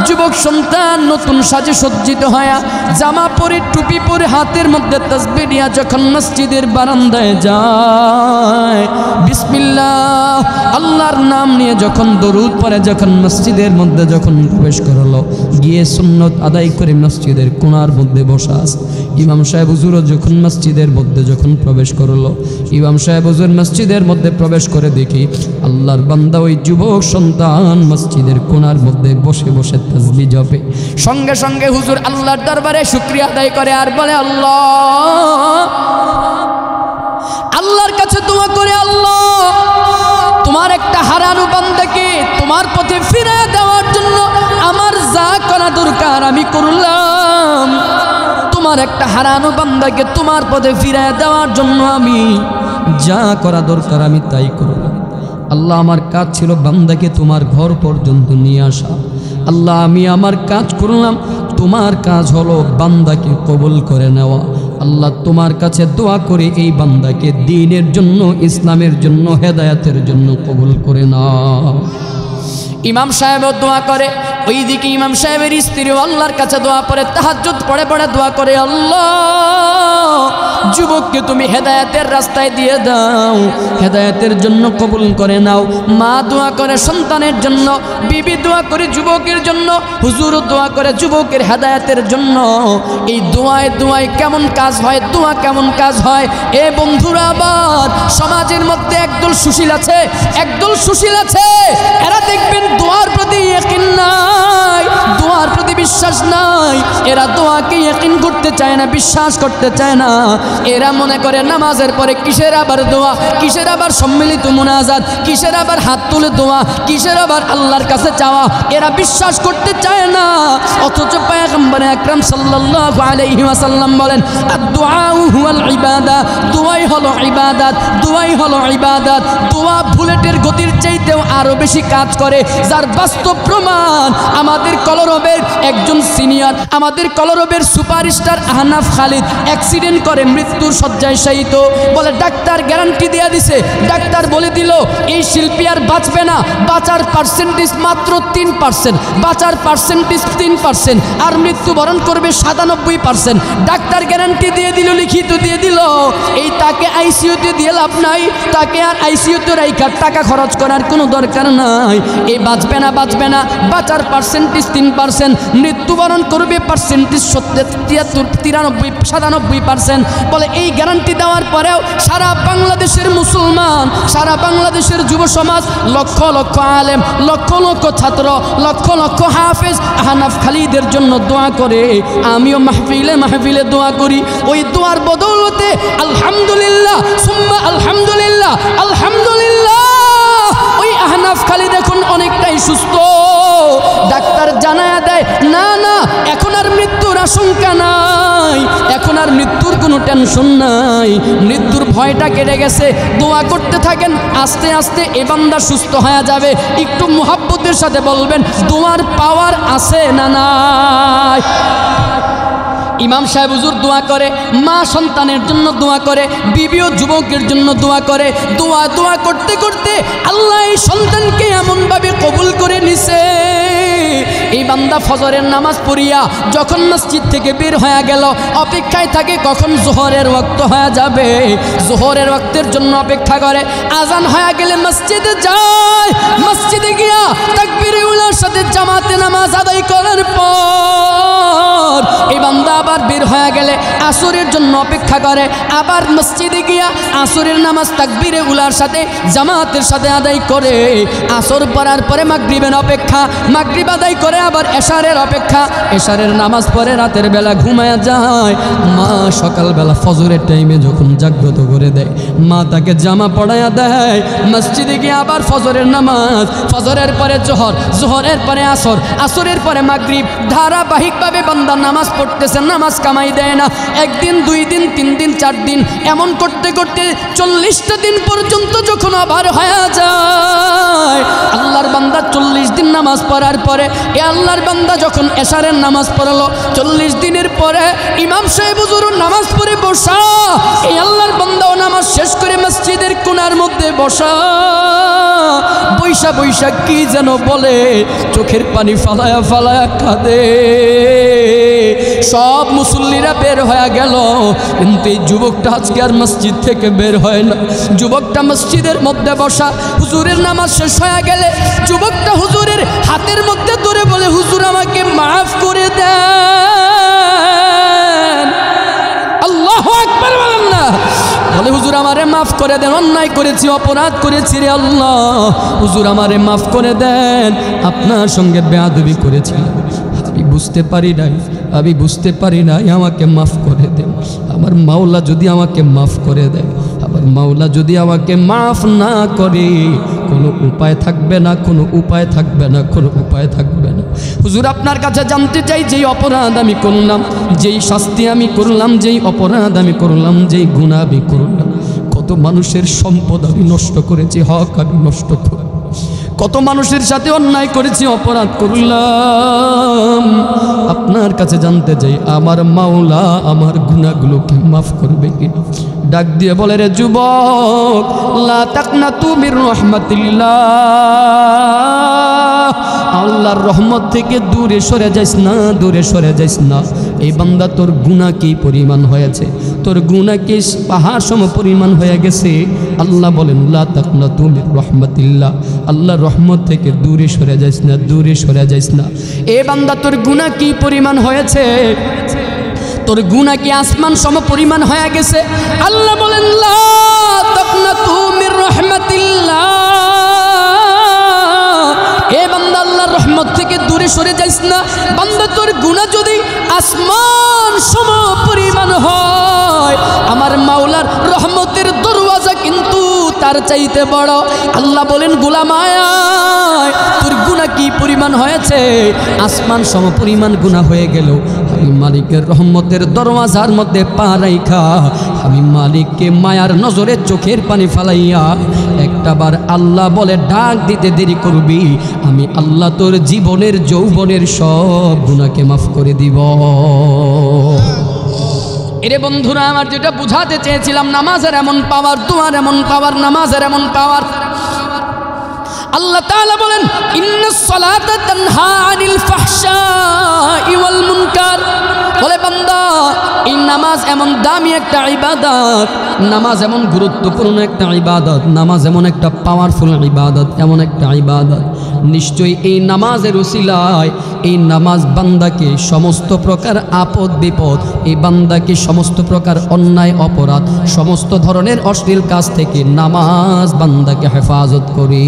Speaker 1: যুবক সন্তান নতুন সাজে সজ্জিত হয়া, জামা পরে, টুপি পরে, হাতের মধ্যে তসবিহ নিয়ে যখন মসজিদের বারান্দায় যায়, বিসমিল্লাহ আল্লাহর নাম নিয়ে যখন দরুদ পড়ে, যখন মসজিদের মধ্যে যখন প্রবেশ করলো, গিয়ে সুন্নত আদায় করে মসজিদের কোণার মধ্যে বসা আছে। ইমাম সাহেব হুজুরও যখন মসজিদের মধ্যে যখন প্রবেশ করলো, ইমাম সাহেব হুজুর মসজিদের মধ্যে প্রবেশ করে দেখি আল্লাহর বান্দা ওই যুবক সন্তান মসজিদের কোণার মধ্যে বসে বসে তাসবিহ জপে। সঙ্গে সঙ্গে হুজুর আল্লাহর দরবারে শুকরিয়া আদায় করে আর বলে, আল্লাহর কাছে দোয়া করে, আল্লাহ তোমার একটা হারানো বান্দাকে তোমার পথে ফিরে দেওয়ার জন্য আমার যা করা দরকার আমি করলাম। তোমার একটা হারানো বান্দাকে তোমার পথে ফিরে দেওয়ার জন্য আমি যা করা দরকার আমি তাই করলাম। আল্লাহ আমার কাজ ছিল বান্দাকে তোমার ঘর পর্যন্ত নিয়ে আসা। আল্লাহ আমি আমার কাজ করলাম, তোমার কাজ হলো বান্দাকে কবুল করে নেওয়া। আল্লাহ তোমার কাছে দোয়া করে এই বান্দাকে দ্বীনের জন্য, ইসলামের জন্য, হেদায়েতের জন্য কবুল করে নাও। ইমাম সাহেবও দোয়া করে, ওইদিকে ইমাম সাহেবের স্ত্রীও আল্লাহর কাছে দোয়া করে, তাহাজ্জুদ পড়ে পড়ে দোয়া করে, আল্লাহ যুবককে তুমি হেদায়েতের রাস্তায় দিয়ে দাও, হেদায়েতের জন্য কবুল করে নাও। মা দোয়া করে সন্তানের জন্য, বিবি দোয়া করে যুবকের জন্য, হুজুর দোয়া করে যুবকের হেদায়েতের জন্য। এই দোয়ায় দোয়ায় কেমন কাজ হয়, দোয়া কেমন কাজ হয়। এ বন্ধুরা, আবার সমাজের মধ্যে একদল সুশীল আছে, একদল সুশীল আছে, এরা দেখবেন দোয়ার প্রতি ইয়াকিন নাই, দোয়ার প্রতি বিশ্বাস নাই। এরা দোয়াকে ইয়াকিন করতে চায় না, বিশ্বাস করতে চায় না। এরা মনে করে নামাজের পরে কিসের আবার দোয়া, কিসের আবার সম্মিলিত মুনাজাত, কিসের আবার হাত তুলে দোয়া, কিসের আবার আল্লাহর কাছে চাওয়া, এরা বিশ্বাস করতে চায় না। অথচ পয়গম্বর আকরাম সাল্লাল্লাহু আলাইহি ওয়াসাল্লাম বলেন, আদ-দুআউ হুয়াল ইবাদা, দোয়াই হলো ইবাদত, দোয়াই হলো ইবাদত। দোয়া বুলেটের গতির চাইতেও আরো বেশি কাজ করে, যার বাস্তব প্রমাণ আমাদের কলরবের একজন সিনিয়র, আমাদের কলরবের সুপারস্টার আহনাফ খালিদ অ্যাক্সিডেন্ট করে মৃত্যুর শয্যায় শায়িত। বলে ডাক্তার গ্যারান্টি দিয়ে দিছে, ডাক্তার বলে দিল এই শিল্পী আর বাঁচবে না, বাঁচার পার্সেন্টেজ মাত্র 3%, বাঁচার পার্সেন্টেজ 3%, আর মৃত্যুবরণ করবে 97%। ডাক্তার গ্যারান্টি দিয়ে দিল, লিখিত দিয়ে দিল। এই তাকে আইসিইউতে দিয়ে লাভ নাই, তাকে আর আইসিইউতে রাইখার টাকা খরচ করার কোনো দরকার নাই। এই বাঁচবে না, বাঁচবে না, বাঁচার পার্সেন্টেজ 3%, মৃত্যুবরণ করবে পার্সেন্টেজ 97% বলে এই গ্যারান্টি দেওয়ার পরেও সারা বাংলাদেশের মুসলমান, সারা বাংলাদেশের যুব সমাজ, লক্ষ লক্ষ আলেম, লক্ষ লক্ষ ছাত্র, লক্ষ লক্ষ হাফেজ আহনাফ খালিদের জন্য দোয়া করে। আমিও মাহফিলে মাহফিলে দোয়া করি। ওই দোয়ার বদৌলতে আলহামদুলিল্লাহ সুম্মা আলহামদুলিল্লাহ, আলহামদুলিল্লাহ, ওই আহনাফ খালিদ এখন অনেকটাই সুস্থ। ডাক্তার জানায়া দেয়, না না এখন আর মৃত্যুর আশঙ্কা নাই, এখন আর মৃত্যুর কোনো টেনশন নাই, মৃত্যুর ভয়টা কেটে গেছে। দোয়া করতে থাকেন, আস্তে আস্তে এ বান্দা সুস্থ হয়ে যাবে। একটু মুহাব্বতের সাথে বলবেন, দোয়ার পাওয়ার আছে না নাই? ইমাম সাহেব হুজুর দোয়া করে, মা সন্তানের জন্য দোয়া করে, বিবিও যুবকের জন্য দোয়া করে। দোয়া দোয়া করতে করতে আল্লাহ এই সন্তানকে এমনভাবে কবুল করে নিছে। এই বান্দা ফজরের নামাজ পড়িয়া যখন মসজিদ থেকে বের হয়ে গেল, অপেক্ষায় থাকে কখন জোহরের ওয়াক্ত হয়ে যাবে। জোহরের ওয়াক্তের জন্য অপেক্ষা করে। আজান হয়ে গেলে মসজিদে যায়, মসজিদে গিয়া তাকবীরে উলার সাথে জামাতে নামাজ আদায় করার পর এই বান্দা আবার বের হয়ে গেলে আসরের জন্য অপেক্ষা করে। আবার মসজিদে গিয়া আসরের নামাজ তাকবীরে উলার সাথে জামাতের সাথে আদায় করে। আসর পড়ার পরে মাগরিবের অপেক্ষা, মাগরিব আদায় করে আবার এশারের অপেক্ষা। এশারের নামাজ পড়ে রাতের বেলা ঘুমায়া যায়। মা সকালবেলা ফজরের টাইমে যখন জাগ্রত করে দেয়, মা তাকে জামা পড়ায়া দেয়। মসজিদে গিয়ে আবার ফজরের নামাজ, ফজরের পরে জোহর, জোহরের পরে আসর, আসরের পরে মাগরিব, ধারাবাহিকভাবে বান্দা নামাজ পড়তেছে, নামাজ কামাই দেয় না। একদিন, 2 দিন, 3 দিন, 4 দিন, এমন করতে করতে 40টা দিন পর্যন্ত যখন আবার হয়ে যায়, আল্লাহর বান্দা 40 দিন নামাজ পড়ার পরে এ আল্লাহর বান্দা যখন এশারের নামাজ পড়লো, 40 দিনের পরে ইমাম সাহেব হুজুর নামাজ পড়ে বসা, এই আল্লাহর বান্দাও নামাজ শেষ করে মসজিদের কোণার মধ্যে বসা, বৈশা বৈশা কি যেন বলে, চোখের পানি ফালায়া ফালায়া কাঁদে। সব মুসল্লিরা বের হয়ে গেল, কিন্তু এই যুবকটা আজকে আর মসজিদ থেকে বের হয় না। যুবকটা মসজিদের মধ্যে বসা, হুজুরের নামাজ শেষ হয়ে গেলে যুবকটা হুজুরের হাতের মধ্যে ধরে বলে, হুজুর আমাকে মাফ করে দেন। আল্লাহু আকবার বলেন না? বলে হুজুর আমারে মাফ করে দেন, অন্যায় করেছি, অপরাধ করেছি রে আল্লাহ, হুজুর আমারে মাফ করে দেন, আপনার সঙ্গে বেয়াদবি করেছি, আমি বুঝতে পারি নাই, আমি বুঝতে পারি নাই, আমাকে মাফ করে দেন। আমার মাওলা যদি আমাকে মাফ করে দেন, আমার মাওলা যদি আমাকে মাফ না করে, কোনো উপায় থাকবে না, কোনো উপায় থাকবে না, কোনো উপায় থাকবে না। হুজুর আপনার কাছে জানতে চাই, যেই অপরাধ আমি করলাম, যেই শাস্তি আমি করলাম, যেই অপরাধ আমি করলাম, যেই গুনাহ আমি করলাম, কত মানুষের সম্পদ আমি নষ্ট করেছি, হক আমি নষ্ট করি, কত মানুষের সাথে অন্যায় করেছি, অপরাধ করলাম। আপনার কাছে জানতে চাই, আমার মাওলা আমার গুনাহগুলোকে মাফ করবে কিনা? ডাক দিয়ে বলে, রে যুবক, লা তাকনাতু মির রাহমাতিল্লাহ, আল্লাহর রহমত থেকে দূরে সরে যাইস না, দূরে সরে যাইস না। এই বান্দা তোর গুনাহ কি পরিমাণ হয়েছে, তোর গুনাহ কি পাহাড় সম পরিমাণ হয়ে গেছে। আল্লাহ বলেন, লা তাকনাতু মির রাহমাতিল্লাহ, আল্লাহর রহমত থেকে দূরে সরে যাইস না, দূরে সরে যাইস না। এ বান্দা তোর গুনাহ কি পরিমাণ হয়েছে, তোর গুনাহ কি আসমান সম পরিমাণ হয়ে গেছে। আল্লাহ বলেন, লা তাকনাতু মির রাহমাতিল্লাহ, এ বান্দা আল্লাহর রহমত থেকে দূরে সরে যাইস না। বান্দা তোর গুনাহ যদি আসমান সম পরিমাণ হয়, আমার মাওলার রহমতের দরওয়াজা কিন্তু তার চাইতে বড়। আল্লাহ বলেন, গোলাম আয়, তোর গুনাহ কি পরিমাণ হয়েছে, আসমান সম পরিমাণ গুনাহ হয়ে গেল, আমি মালিকের রহমতের দরওয়াজার মধ্যে পা রাইখা, আমি মালিককে মায়ার নজরে চোখের পানি ফালাইয়া একটাবার আল্লাহ বলে ডাক দিতে দেরি করবি, আমি আল্লাহ তোর জীবনের যৌবনের সব গুনাহকে মাফ করে দিব। এরে বন্ধুরা আমার, যেটা বুঝাতে চেয়েছিলাম, নামাজের এমন পাওয়ার, দোয়ার এমন পাওয়ার, নামাজের এমন পাওয়ার। আল্লাহ তাআলা বলেন, ইন্নাস সালাতা তানহা আনিল ফাহশাই ওয়াল মুনকার। বলে বান্দা, এই নামাজ এমন দামি একটা ইবাদত, নামাজ এমন গুরুত্বপূর্ণ একটা ইবাদত, নামাজ এমন একটা পাওয়ারফুল ইবাদত, এমন একটা ইবাদত, নিশ্চয়ই এই নামাজের উসিলায় এই নামাজ বান্দাকে সমস্ত প্রকার আপদ বিপদ, এই বান্দাকে সমস্ত প্রকার অন্যায় অপরাধ, সমস্ত ধরনের অশ্লীল কাজ থেকে নামাজ বান্দাকে হেফাজত করে।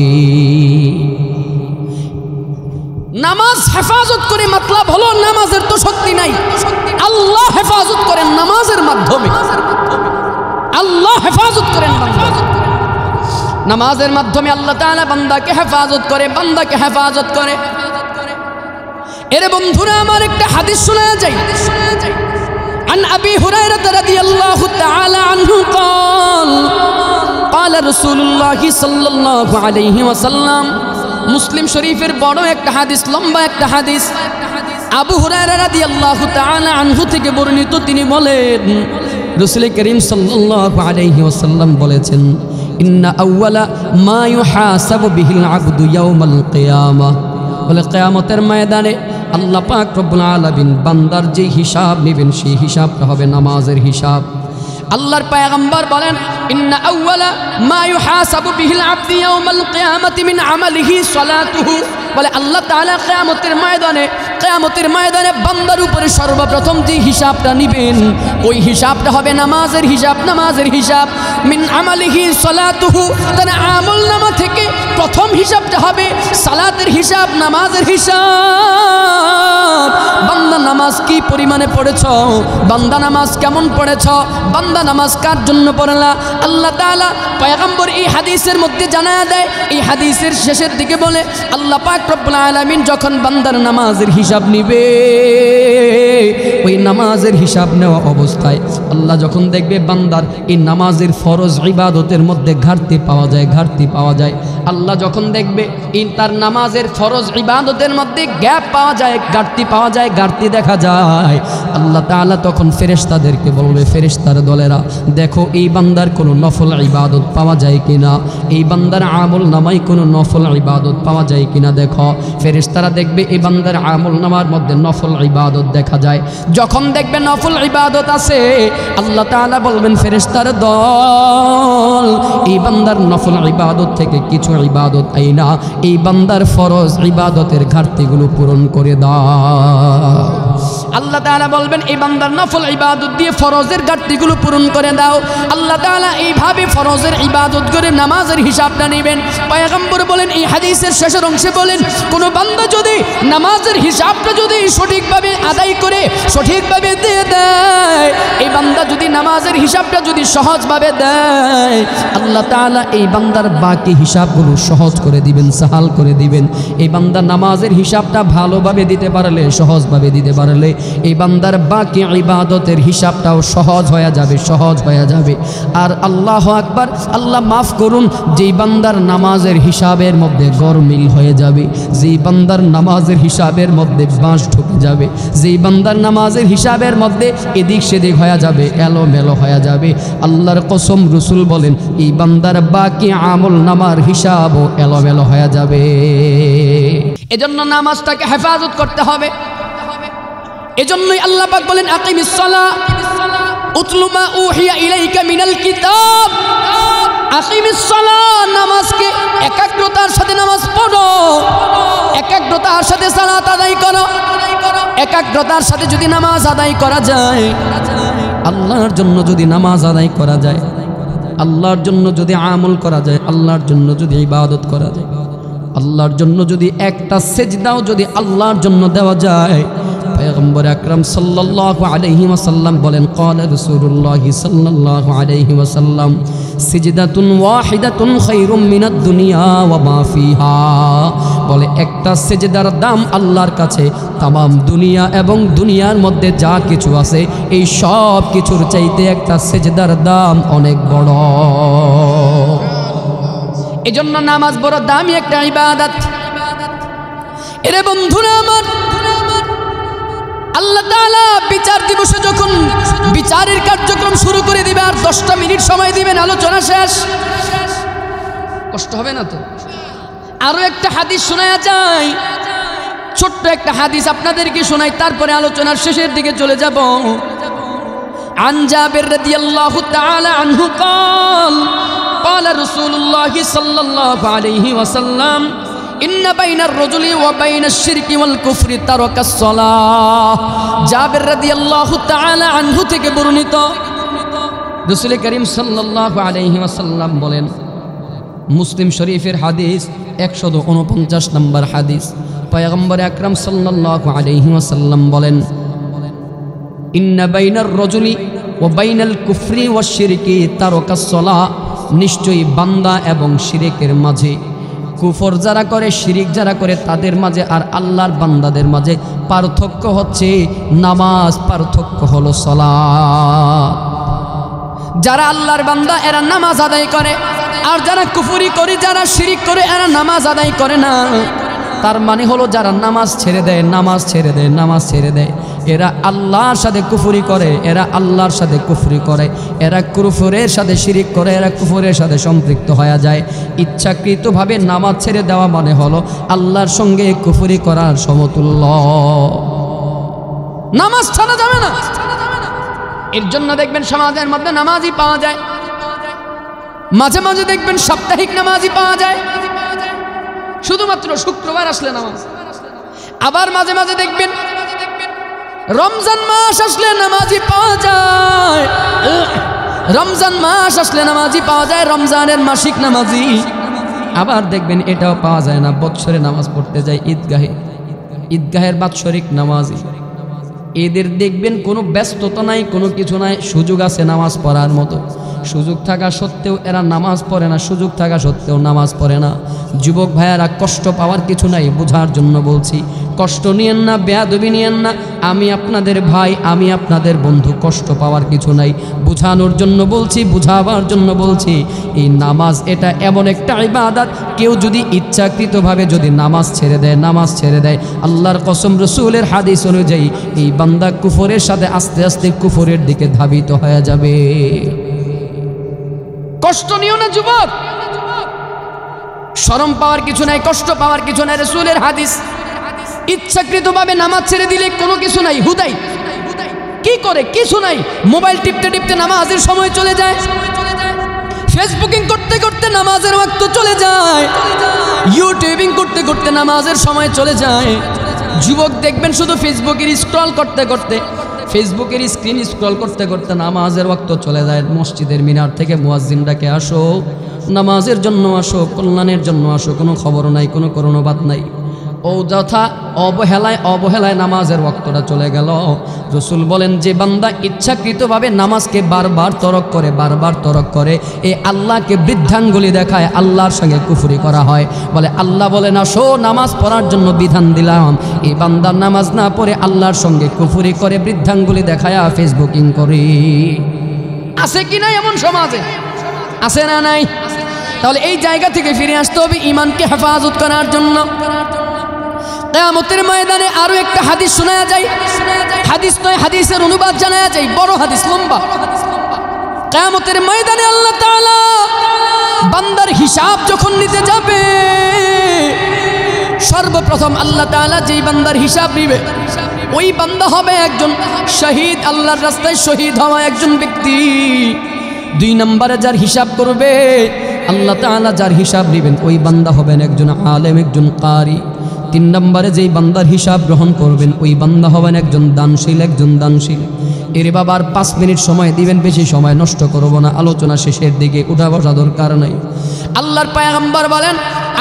Speaker 1: নামাজ হেফাজত করে মতলব হলো নামাজের তো শক্তি নাই, আল্লাহ হেফাজত করেন নামাজের মাধ্যমে, আল্লাহ হেফাজত করেন নামাজের মাধ্যমে। আল্লাহ তাআলা বান্দাকে হেফাজত করে, বান্দাকে হেফাজত করে। এর বন্ধুরা আমার, একটা হাদিস শোনা যায়, عن أبي هريرة رضي الله تعالى عنه قال قال رسول الله صلى الله عليه وسلم। মুসলিম শরীফের বড় একটা হাদিস, লম্বা একটা হাদিস, আবু হুরায়রা রাদিয়াল্লাহু তাআলা আনহু থেকে বর্ণিত। তিনি বলেন, রাসূল করিম সাল্লাল্লাহু আলাইহি ওয়াসাল্লাম বলেছেন, ইন্না আউওয়ালা মা ইউহাসাবু বিহিল আবদু ইয়াউমাল কিয়ামাহ। বলে কিয়ামতের ময়দানে আল্লাহ পাক রব্বুল আলামিন বান্দার যে হিসাব নেবেন, সেই হিসাবটা হবে নামাজের হিসাব। আল্লাহর পয়গম্বর বলেন, ইন্না আউওয়ালা মা ইউহাসাবু বিহিল আবদু ইয়াউমাল কিয়ামাতি মিন আমালিহি সালাতুহু। বলে আল্লাহ তাআলা কিয়ামতের ময়দানে বান্দার উপরে সর্বপ্রথম যে হিসাবটা নেবেন, ওই হিসাবটা হবে নামাজের হিসাব, নামাজের হিসাব। মিন আমালিহি সালাতুহু, তার আমলনামা থেকে প্রথম হিসাবটা হবে সালাতের হিসাব, নামাজের হিসাব। বান্দা নামাজ কি পরিমাণে পড়েছ, বান্দা নামাজ কেমন পড়েছ, বান্দা নামাজ কার জন্য পড়লা। আল্লাহ তাআলা পয়গম্বর এই হাদিসের মধ্যে জানায়া দেয়, এই হাদিসের শেষের দিকে বলে, আল্লাহ পাক রব্বুল আলামিন যখন বান্দার নামাজের হিসাব নিবে, ওই নামাজের হিসাব নেওয়া অবস্থায় আল্লাহ যখন দেখবে বান্দার এই নামাজের ফরজ ইবাদতের মধ্যে ঘাটতি পাওয়া যায়, আল্লাহ যখন দেখবে এই তার নামাজের ফরজ ইবাদতের মধ্যে গ্যাপ পাওয়া যায়, ঘাটতি দেখা যায়, আল্লাহ তাআলা তখন ফেরেশতাদেরকে বলবে, ফেরেশতার দলেরা দেখো এই বান্দার কোনো নফল ইবাদত পাওয়া যায় কিনা, এই বান্দার আমল নামায় কোনো নফল ইবাদত পাওয়া যায় কিনা দেখো। ফেরেশতারা দেখবে এই বান্দার আমল নামার মধ্যে নফল ইবাদত দেখা যায়, যখন দেখবে নফল ইবাদত আছে আল্লাহ তাআলা বলবেন ফেরেশতার দল এই বান্দার নফল ইবাদত থেকে কিছু ইবাদত আইনা এই বান্দার ফরজ ইবাদতের ঘাটতিগুলো পূরণ করে দাও। আল্লাহ তাআলা বলবেন এই বান্দার নফল ইবাদত দিয়ে ফরজের ঘাটতিগুলো পূরণ করে দাও। আল্লাহ তাআলা এইভাবে ফরজের ইবাদত করে নামাজের হিসাবটা নেবেন। পয়গম্বর বলেন এই হাদিসের শেষের অংশে বলেন কোনো বান্দা যদি নামাজের হিসাবটা যদি সঠিকভাবে আদায় করে সঠিকভাবে দিয়ে দেয়, এই বান্দা যদি নামাজের হিসাবটা যদি সহজভাবে দেয় আল্লাহ তাআলা এই বান্দার বাকি হিসাবগুলো সহজ করে দিবেন, সাহাল করে দিবেন। এই বান্দা নামাজের হিসাবটা ভালোভাবে দিতে পারলে, সহজভাবে দিতে পারলে এই বান্দার বাকি ইবাদতের হিসাবটাও সহজ হয়ে যাবে। আর আল্লাহু আকবার, আল্লাহ মাফ করুন, যেই বান্দার নামাজের হিসাবের মধ্যে গরমিল হয়ে যাবে, যেই বান্দার নামাজের হিসাবের মধ্যে বাঁশ ঢুকে যাবে, যেই বান্দার নামাজের হিসাবের মধ্যে এদিক সেদিক হয়ে যাবে, এলোমেলো হয়ে যাবে, আল্লাহর কসম রাসূল বলেন এই বান্দার বাকি আমল নামার হিসাবও এলোমেলো হয়ে যাবে। এজন্য নামাজটাকে হেফাজত করতে হবে। এজন্যই আল্লাহ পাক বলেন আকিমিস সালাহ উতলু মা উহিয়া ইলাইকা মিনাল কিতাব। আকিমিস সালাহ, নামাজকে একাগ্রতার সাথে নামাজ পড়ো, একাগ্রতার সাথে সালাত আদায় করো। একাগ্রতার সাথে যদি নামাজ আদায় করা যায়, আল্লাহর জন্য যদি নামাজ আদায় করা যায়, আল্লাহর জন্য যদি আমল করা যায়, আল্লাহর জন্য যদি ইবাদত করা যায়, আল্লাহর জন্য যদি একটা সেজদাও যদি আল্লাহর জন্য দেওয়া যায়, পয়গম্বর আকরাম সাল্লাল্লাহু আলাইহি ওয়াসাল্লাম বলেন ক্বালা রাসূলুল্লাহ সাল্লাল্লাহু আলাইহি ওয়াসাল্লাম সিজদাতুন ওয়াহিদাতুন খায়রুম মিনাদ দুনিয়া ওয়া মা ফিহা। বলে একটা সেজদার দাম আল্লাহর কাছে তামাম দুনিয়া এবং দুনিয়ার মধ্যে যা কিছু আছে এই সব কিছুর চাইতে একটা সেজদার দাম অনেক বড়। এজন্য নামাজ বড় দামি একটা ইবাদত। এরে বন্ধুরা আমার, আল্লাহ তাআলা বিচার দিবসে যখন বিচারের কার্যক্রম শুরু করে দিবে আর 10টা মিনিট সময় দিবেন, আলোচনা শেষ, কষ্ট হবে না তো? আরো একটা হাদিস শোনায়া যায়, ছোট্ট একটা হাদিস আপনাদেরকে শোনাই, তারপরে আলোচনার শেষের দিকে চলে যাব। আন জাবির রাদিয়াল্লাহু তাআলা আনহু قال قال رسول الله صلى الله عليه وسلم إن بين الرجل وبين الشرك والكفر ترك الصلاة। জাবির রাদিয়াল্লাহু তাআলা আনহু থেকে বর্ণিত, রাসূল করিম সাল্লাল্লাহু আলাইহি ওয়াসাল্লাম বলেন, মুসলিম শরীফের হাদিস 149 নম্বর হাদিস, পয়গম্বর আকরাম সাল্লাল্লাহু আলাইহি ওয়াসাল্লাম বলেন ইন্না বাইনার রজুলি ওয়া বাইনাল কুফরি ওয়াশ শিরকি তারাকাস সালাহ। নিশ্চয়ই বান্দা এবং শিরকের মাঝে, কুফর যারা করে, শিরিক যারা করে, তাদের মাঝে আর আল্লাহর বান্দাদের মাঝে পার্থক্য হচ্ছে নামাজ, পার্থক্য হলো সালাত। যারা আল্লাহর বান্দা এরা নামাজ আদায় করে, আর যারা কুফরি করে, যারা শিরিক করে এরা নামাজ আদায় করে না। তার মানে হলো যারা নামাজ ছেড়ে দেয়, এরা আল্লাহর সাথে কুফরি করে, এরা আল্লাহর সাথে কুফরি করে, এরা কুফরের সাথে শিরিক করে, এরা কুফরের সাথে সম্পৃক্ত হয়ে যায়। ইচ্ছাকৃতভাবে নামাজ ছেড়ে দেওয়া মানে হলো আল্লাহর সঙ্গে কুফরি করার সমতুল্য। নামাজ ছাড়া যাবে না। এর জন্য দেখবেন সমাজের মধ্যে নামাজই পাওয়া যায়, মাঝে মাঝে দেখবেন সাপ্তাহিক নামাজই পাওয়া যায়, শুধুমাত্র শুক্রবার আসলে নামাজ। আবার মাঝে মাঝে দেখবেন রমজান মাস আসলে নামাজই পাওয়া যায়, রমজান মাস আসলে নামাজই পাওয়া যায়, রমজানের মাসিক নামাজি। আবার দেখবেন এটাও পাওয়া যায় না, বৎসরে নামাজ পড়তে যায় ঈদগাহের বাৎসরিক নামাজি। এদের দেখবেন কোনো ব্যস্ততা নাই, কোনো কিছু নাই, সুযোগ আছে নামাজ পড়ার মতো, সুযোগ থাকা সত্ত্বেও এরা নামাজ পড়ে না, সুযোগ থাকা সত্ত্বেও নামাজ পড়ে না। যুবক ভাইয়েরা, কষ্ট পাওয়ার কিছু নাই, বোঝার জন্য বলছি। কষ্ট নিয়েন না, বেয়াদবি নিয়েন না। আমি আপনাদের ভাই, আমি আপনাদের বন্ধু, কষ্ট পাওয়ার কিছু নাই, বোঝানোর জন্য বলছি, বুঝাবার জন্য বলছি। এই নামাজ এটা এমন একটা ইবাদত, কেউ যদি ইচ্ছাকৃতভাবে যদি নামাজ ছেড়ে দেয়, আল্লাহর কসম, রসুলের হাদিস অনুযায়ী এই বান্দা কুফরের সাথে আস্তে আস্তে কুফরের দিকে ধাবিত হয়ে যাবে। কষ্ট নিও না যুবক, শরম পাওয়ার কিছু নাই, কষ্ট পাওয়ার কিছু নাই। রসুলের হাদিস, ইচ্ছাকৃতভাবে নামাজ ছেড়ে দিলে কোনো কিছু নাই, হুদাই কি করে কিছু নাই। মোবাইল টিপতে টিপতে নামাজের সময় চলে যায়, ফেসবুকিং করতে করতে নামাজের ওয়াক্ত চলে যায়, ইউটিউবিং করতে করতে নামাজের সময় চলে যায়। যুবক দেখবেন শুধু ফেসবুকের স্ক্রল করতে করতে, ফেসবুকের স্ক্রিন স্ক্রল করতে করতে নামাজের ওয়াক্ত চলে যায়। মসজিদের মিনার থেকে মুয়াজ্জিন ডাকে, আসো নামাজের জন্য আসো, কল্যাণের জন্য আসো, কোনো খবর নাই, কোনো করণবাদ নাই। ও যথা অবহেলায় নামাজের ওয়াক্তটা চলে গেল। রসুল বলেন, যে বান্দা ইচ্ছাকৃতভাবে নামাজকে বারবার তরক করে, এই আল্লাহকে বৃদ্ধাঙ্গুলি দেখায়, আল্লাহর সঙ্গে কুফরি করা হয়। বলে আল্লাহ বলেন, আসো নামাজ পড়ার জন্য বিধান দিলাম, এই বান্দা নামাজ না পড়ে আল্লাহর সঙ্গে কুফরি করে, বৃদ্ধাঙ্গুলি দেখায় ফেসবুকিং করে। আছে কি না এমন সমাজে? আছে না নাই? তাহলে এই জায়গা থেকে ফিরে আসতে হবে ঈমানকে হেফাজত করার জন্য। কিয়ামতের ময়দানে আরো একটা হাদিস শোনা যায়, হাদিস নয়, হাদিসের অনুবাদ জানা যায়, বড় হাদিস, লম্বা। কিয়ামতের ময়দানে আল্লাহ তাআলা বান্দার হিসাব যখন নিতে যাবে, সর্বপ্রথম আল্লাহ তাআলা যেই বান্দার হিসাব নিবে, ওই বান্দা হবে একজন শহীদ, আল্লাহর রাস্তায় শহীদ হওয়া একজন ব্যক্তি। 2 নম্বরে যার হিসাব করবে আল্লাহ তাআলা, যার হিসাব নেবেন, ওই বান্দা হবেন একজন আলেম, একজন কারি। 3 নম্বরে যেই বান্দার হিসাব গ্রহণ করবেন, ওই বান্দা হবেন একজন দানশীল। এর বাবার 5 মিনিট সময় দিবেন, বেশি সময় নষ্ট করব না, আলোচনা শেষের দিকে, উঠা বসা দরকার নাই। আল্লাহর পয়গম্বর বলেন,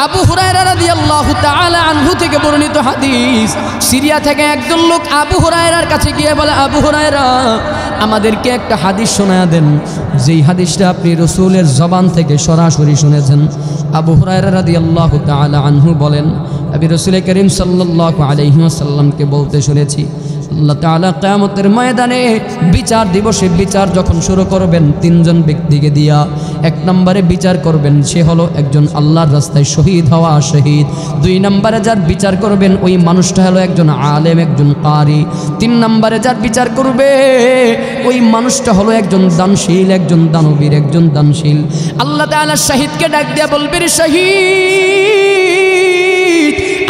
Speaker 1: আবু হুরায়রা রাদিয়াল্লাহু তাআলা আনহু থেকে বর্ণিত হাদিস, সিরিয়া থেকে একজন লোক আবু হুরায়রার কাছে গিয়ে বলে, আবু হুরায়রা, আমাদেরকে একটা হাদিস শোনায়া দেন, যেই হাদিসটা আপনি রসুলের জবান থেকে সরাসরি শুনেছেন। আবু হুরায়রা রাদিয়াল্লাহু তাআলা আনহু বলেন, আমি রসুল করিম সাল্লাল্লাহু আলাইহি ওয়াসাল্লামকে বলতে শুনেছি, আল্লাহ তাআলা কিয়ামতের ময়দানে বিচার দিবসে বিচার যখন শুরু করবেন 3 জন ব্যক্তিকে দিয়া। 1 নম্বরে বিচার করবেন, সে হলো একজন আল্লাহর রাস্তায় শহীদ হওয়া শহীদ। 2 নম্বরে যার বিচার করবেন, ওই মানুষটা হলো একজন আলেম, একজন কারি। 3 নম্বরে যার বিচার করবে, ওই মানুষটা হলো একজন দানশীল, একজন দানবীর, একজন দানশীল। আল্লাহ তাআলা শহীদকে ডাক দিয়া বলবে, রে শহীদ,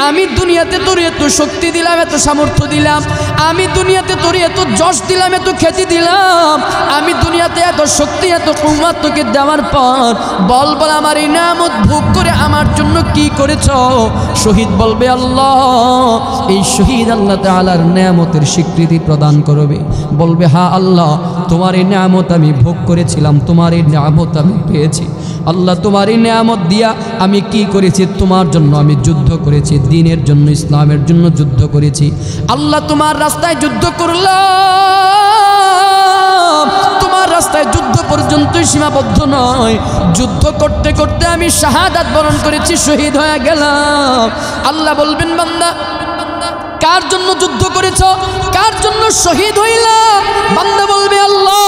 Speaker 1: আমি দুনিয়াতে তোর এত শক্তি দিলাম, এত সামর্থ্য দিলাম, আমি দুনিয়াতে তোর এত যশ দিলাম, এত খ্যাতি দিলাম, আমি দুনিয়াতে এত শক্তি, এত কুওয়াত তোকে দেওয়ার পর বল আমার এই নিয়ামত ভোগ করে আমার জন্য কি করেছ? শহীদ বলবে, আল্লাহ। এই শহীদ আল্লাহ তাআলার নিয়ামতের স্বীকৃতি প্রদান করবে, বলবে, হ্যাঁ আল্লাহ, তোমার এই নিয়ামত আমি ভোগ করেছিলাম, তোমার এই নিয়ামত আমি পেয়েছি। আল্লাহ, তোমার এই নিয়ামত দিয়া আমি কি করেছি? তোমার জন্য আমি যুদ্ধ করেছি, দ্বীনের জন্য, ইসলামের জন্য যুদ্ধ করেছি। আল্লাহ, তোমার রাস্তায় যুদ্ধ করলাম, তোমার রাস্তায় যুদ্ধ পর্যন্তই সীমাবদ্ধ নয়, যুদ্ধ করতে করতে আমি শাহাদাত বরণ করেছি, শহীদ হয়ে গেলাম। আল্লাহ বলবেন, বান্দা, কার জন্য যুদ্ধ করেছ? কার জন্য শহীদ হইলা? বান্দা বলবে, আল্লাহ,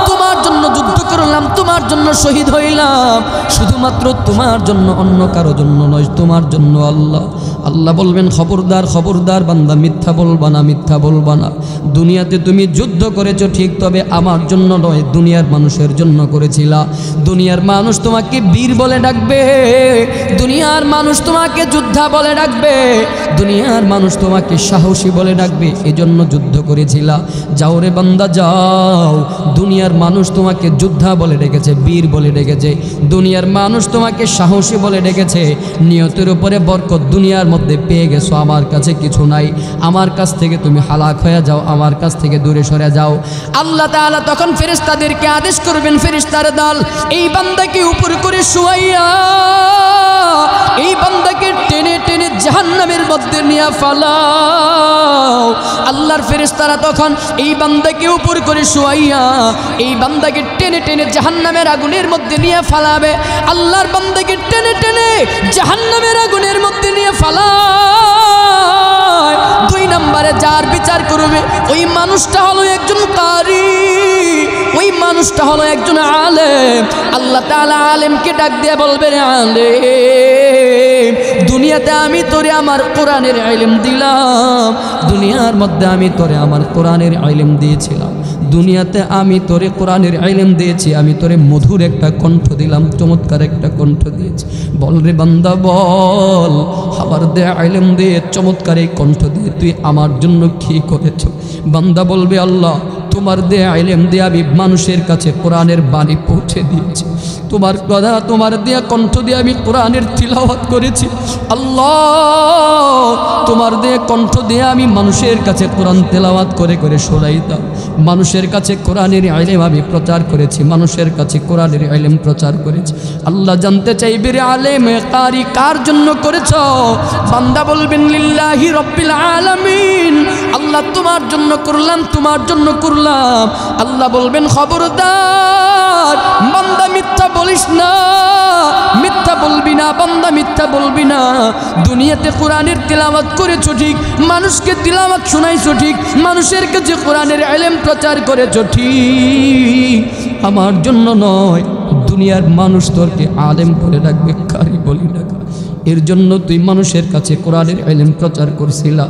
Speaker 1: তোমার জন্য যুদ্ধ করলাম, তোমার জন্য শহীদ হইলাম, শুধুমাত্র তোমার জন্য, অন্য কারো জন্য নয়, তোমার জন্য আল্লাহ। আল্লাহ বলবেন, খবরদার, খবরদার বান্দা, মিথ্যা বলবা না, মিথ্যা বলবা না। দুনিয়াতে তুমি যুদ্ধ করেছো ঠিক, তবে আমার জন্য নয়, দুনিয়ার মানুষের জন্য করেছিলা। দুনিয়ার মানুষ তোমাকে বীর বলে ডাকবে, দুনিয়ার মানুষ তোমাকে যোদ্ধা বলে ডাকবে, দুনিয়ার মানুষ তোমাকে সাহসী বলে ডাকবে, এজন্য যুদ্ধ করেছিলা। যাও রে বান্দা, যাও। দুনিয়ার মানুষ তোমাকে যোদ্ধা বলে ডেকেছে, বীর বলে ডেকেছে, দুনিয়ার মানুষ তোমাকে সাহসী বলে ডেকেছে, নিয়তের উপরে বরকত দুনিয়ার মধ্যে পেয়ে গেছো, আমার কাছে কিছু নাই, আমার কাছ থেকে তুমি হালাক হয়ে যাও, আমার কাছ থেকে দূরে সরে যাও। আল্লাহ তাআলা তখন ফেরেশতাদেরকে আদেশ করবেন, ফেরেশতার দল, এই বান্দাকে উপর করে শুয়াইয়া এই বান্দাকে টেনে টেনে জাহান্নামের মধ্যে নিয়ে ফালাও। আল্লাহ আল্লাহর ফেরেশতারা তখন এই বান্দাকে উপর করে শুয়াইয়া এই বান্দাকে টেনে টেনে জাহান্নামের আগুনের মধ্যে নিয়ে ফালাবে। আল্লাহর বান্দাকে টেনে টেনে জাহান্নামের আগুনের মধ্যে নিয়ে ফালায়। দুই নম্বরে যার বিচার করবে ওই মানুষটা হলো একজন কারি, ওই মানুষটা হলো একজন আলেম। আল্লাহ তাআলা আলেমকে ডাক দিয়ে বলবে, রে আলেম, দুনিয়াতে আমি তোরে আমার কোরআনের ইলম দিলাম, দুনিয়ার মধ্যে আমি তোরে আমার কোরআনের ইলম দিয়েছিলাম, দুনিয়াতে আমি তোরে কোরআনের ইলম দিয়েছি, আমি তোরে মধুর একটা কণ্ঠ দিলাম, চমৎকার একটা কণ্ঠ দিয়েছি। বল রে বান্দা বল, আমার দে ইলম দিয়ে চমৎকার এই কণ্ঠ দিয়ে তুই আমার জন্য কি করেছ? বান্দা বলবে, আল্লাহ তোমার দে ইলম দিয়ে আমি মানুষের কাছে কোরআনের বাণী পৌঁছে দিয়েছি, তোমার কথা তোমার দেয়া কণ্ঠ দিয়ে আমি কোরআনের তিলাওয়াত করেছি। আল্লাহ তোমার দেয়া কণ্ঠ দিয়ে আমি মানুষের কাছে কোরআন তেলাওয়াত করে করে শোনাইতাম, মানুষের কাছে কোরআনের ইলম আমি প্রচার করেছি, মানুষের কাছে কোরআনের ইলম প্রচার করেছি। আল্লাহ জানতে চাইবে, রে আলেম কারি কার জন্য করেছ? বান্দা বলবেন, লিল্লাহি রাব্বিল আলামিন, আল্লাহ তোমার জন্য করলাম, তোমার জন্য করলাম। আল্লাহ বলবেন, খবরদার বান্দা মিথ্যা বলিস না, মিথ্যা বলবি না, বান্দা মিথ্যা বলবি না। দুনিয়াতে কোরআনের তিলাওয়াত করেছো ঠিক, মানুষকে তিলাওয়াত শোনাইছো ঠিক, মানুষের কাছে কোরআনের ইলম প্রচার করেছো ঠিক, আমার জন্য নয়। দুনিয়ার মানুষ তোরকে আলেম বলে ডাকবে, কারি বলি ডাকবে। এর জন্য তুই মানুষের কাছে কোরআনের ইলম প্রচার করছিলা,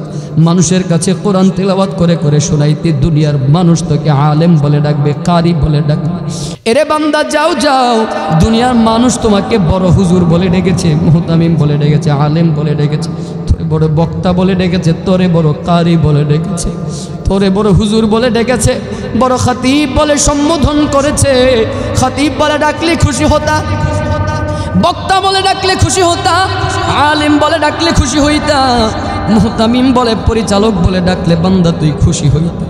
Speaker 1: মানুষের কাছে কোরআন তেলাওয়াত করে করে শোনাইতে, দুনিয়ার মানুষ তোকে আলেম বলে ডাকবে, কারি বলে ডাকবে। এরে বান্দা যাও যাও, দুনিয়ার মানুষ তোমাকে বড় হুজুর বলে ডেকেছে, মুহতামিম বলে ডেকেছে, আলেম বলে ডেকেছে, তোরে বড় বক্তা বলে ডেকেছে, তোরে বড় কারি বলে ডেকেছে, তোরে বড় হুজুর বলে ডেকেছে, বড় খতিব বলে সম্বোধন করেছে। খতিব বলে ডাকলে খুশি হতা, বক্তা বলে ডাকলে খুশি হতা, আলেম বলে ডাকলে খুশি হইতা, মুহতামিম বলে পরিচালক বলে ডাকলে বান্দা তুই খুশি হইতা।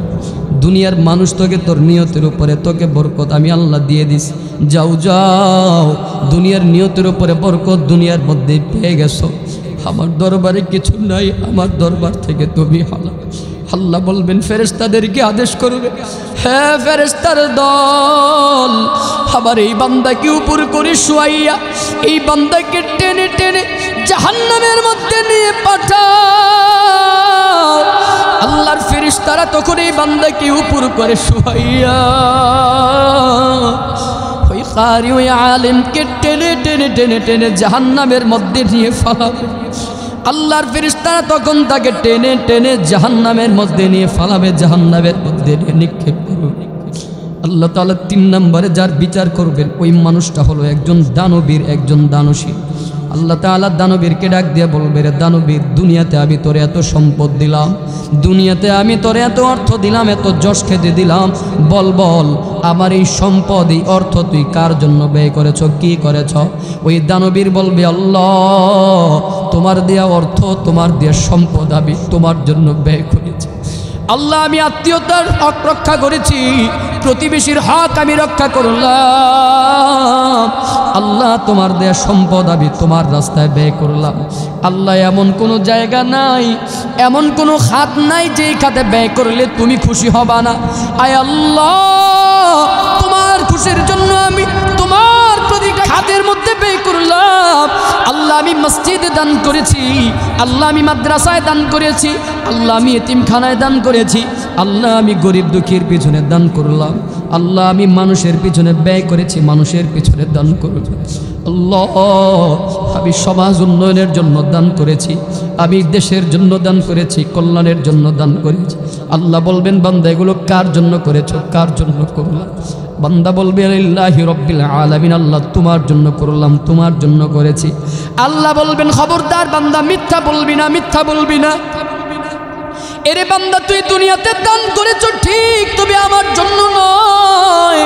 Speaker 1: দুনিয়ার মানুষ তোকে তোর নিয়তের উপরে তোকে বরকত আমি আল্লাহ দিয়ে দিস। যাও যাও, দুনিয়ার নিয়তের উপরে বরকত দুনিয়ার মধ্যে পেয়ে গেছো, আমার দরবারে কিছু নাই, আমার দরবার থেকে তুমি হালা। আল্লাহ বলবেন, ফেরেশতাদেরকে আদেশ করবে, হ্যাঁ ফেরেশতার দল, আবার এই বান্দাকে উপর করে শুয়াইয়া এই বান্দাকে টেনে টেনে জাহান্নামের মধ্যে নিয়ে পাঠাও। আল্লাহর ফেরেশতারা তখন এই বান্দাকে উপর করে শুয়াইয়া ওই কারি ওই আলেমকে টেনে টেনে টেনে টেনে জাহান্নামের মধ্যে নিয়ে ফালাবে। আল্লাহর ফেরেশতারা তখন তাকে টেনে টেনে জাহান্নামের মধ্যে নিয়ে ফালাবে, জাহান্নামের মধ্যে নিয়ে নিক্ষেপ করবে। আল্লাহ তাআলা 3 নম্বরে যার বিচার করবেন ওই মানুষটা হলো একজন দানবীর, একজন দানশীল। আল্লাহ তাআলা দানবীরকে ডাক দিয়ে বলবে, রে দানবীর, দুনিয়াতে আমি তোরে এত সম্পদ দিলাম, দুনিয়াতে আমি তোরে এত অর্থ দিলাম, এত যশ খেতে দিলাম, বল বল আমার এই সম্পদ এই অর্থ তুই কার জন্য ব্যয় করেছ, কি করেছ? ওই দানবীর বলবে, আল্লাহ তোমার দেয়া অর্থ তোমার দেয়া সম্পদ আমি তোমার জন্য ব্যয় করেছি। আল্লাহ আমি আত্মীয়তার হক রক্ষা করেছি, প্রতিবেশীর হক আমি রক্ষা করলাম। আল্লাহ তোমার দেয়া সম্পদ আমি তোমার রাস্তায় ব্যয় করলাম। আল্লাহ এমন কোনো জায়গা নাই, এমন কোনো খাত নাই যেই খাতে ব্যয় করলে তুমি খুশি হবা না। আয় আল্লাহ তোমার খুশির জন্য আমি তোমার প্রতিটা খাতের মধ্যে ব্যয় করলাম। আল্লাহ আমি মসজিদে দান করেছি, আল্লাহ আমি মাদ্রাসায় দান করেছি, আল্লাহ আমি এতিমখানায় দান করেছি, আল্লাহ আমি গরিব দুঃখীর পিছনে দান করলাম, আল্লাহ আমি মানুষের পিছনে ব্যয় করেছি, মানুষের পিছনে দান করেছি। আল্লাহ আমি সমাজ উন্নয়নের জন্য দান করেছি, আমি দেশের জন্য দান করেছি, কল্যাণের জন্য দান করেছি। আল্লাহ বলবেন, বান্দা এগুলো কার জন্য করেছো, কার জন্য করলাম? বান্দা বলবে, লিল্লাহি রাব্বিল আলামিন, আল্লাহ তোমার জন্য করলাম, তোমার জন্য করেছি। আল্লাহ বলবেন, খবরদার বান্দা মিথ্যা বলবি না, মিথ্যা বলবি না। এরে বান্দা তুই দুনিয়াতে দান করেছো ঠিক, তবে আমার জন্য নয়।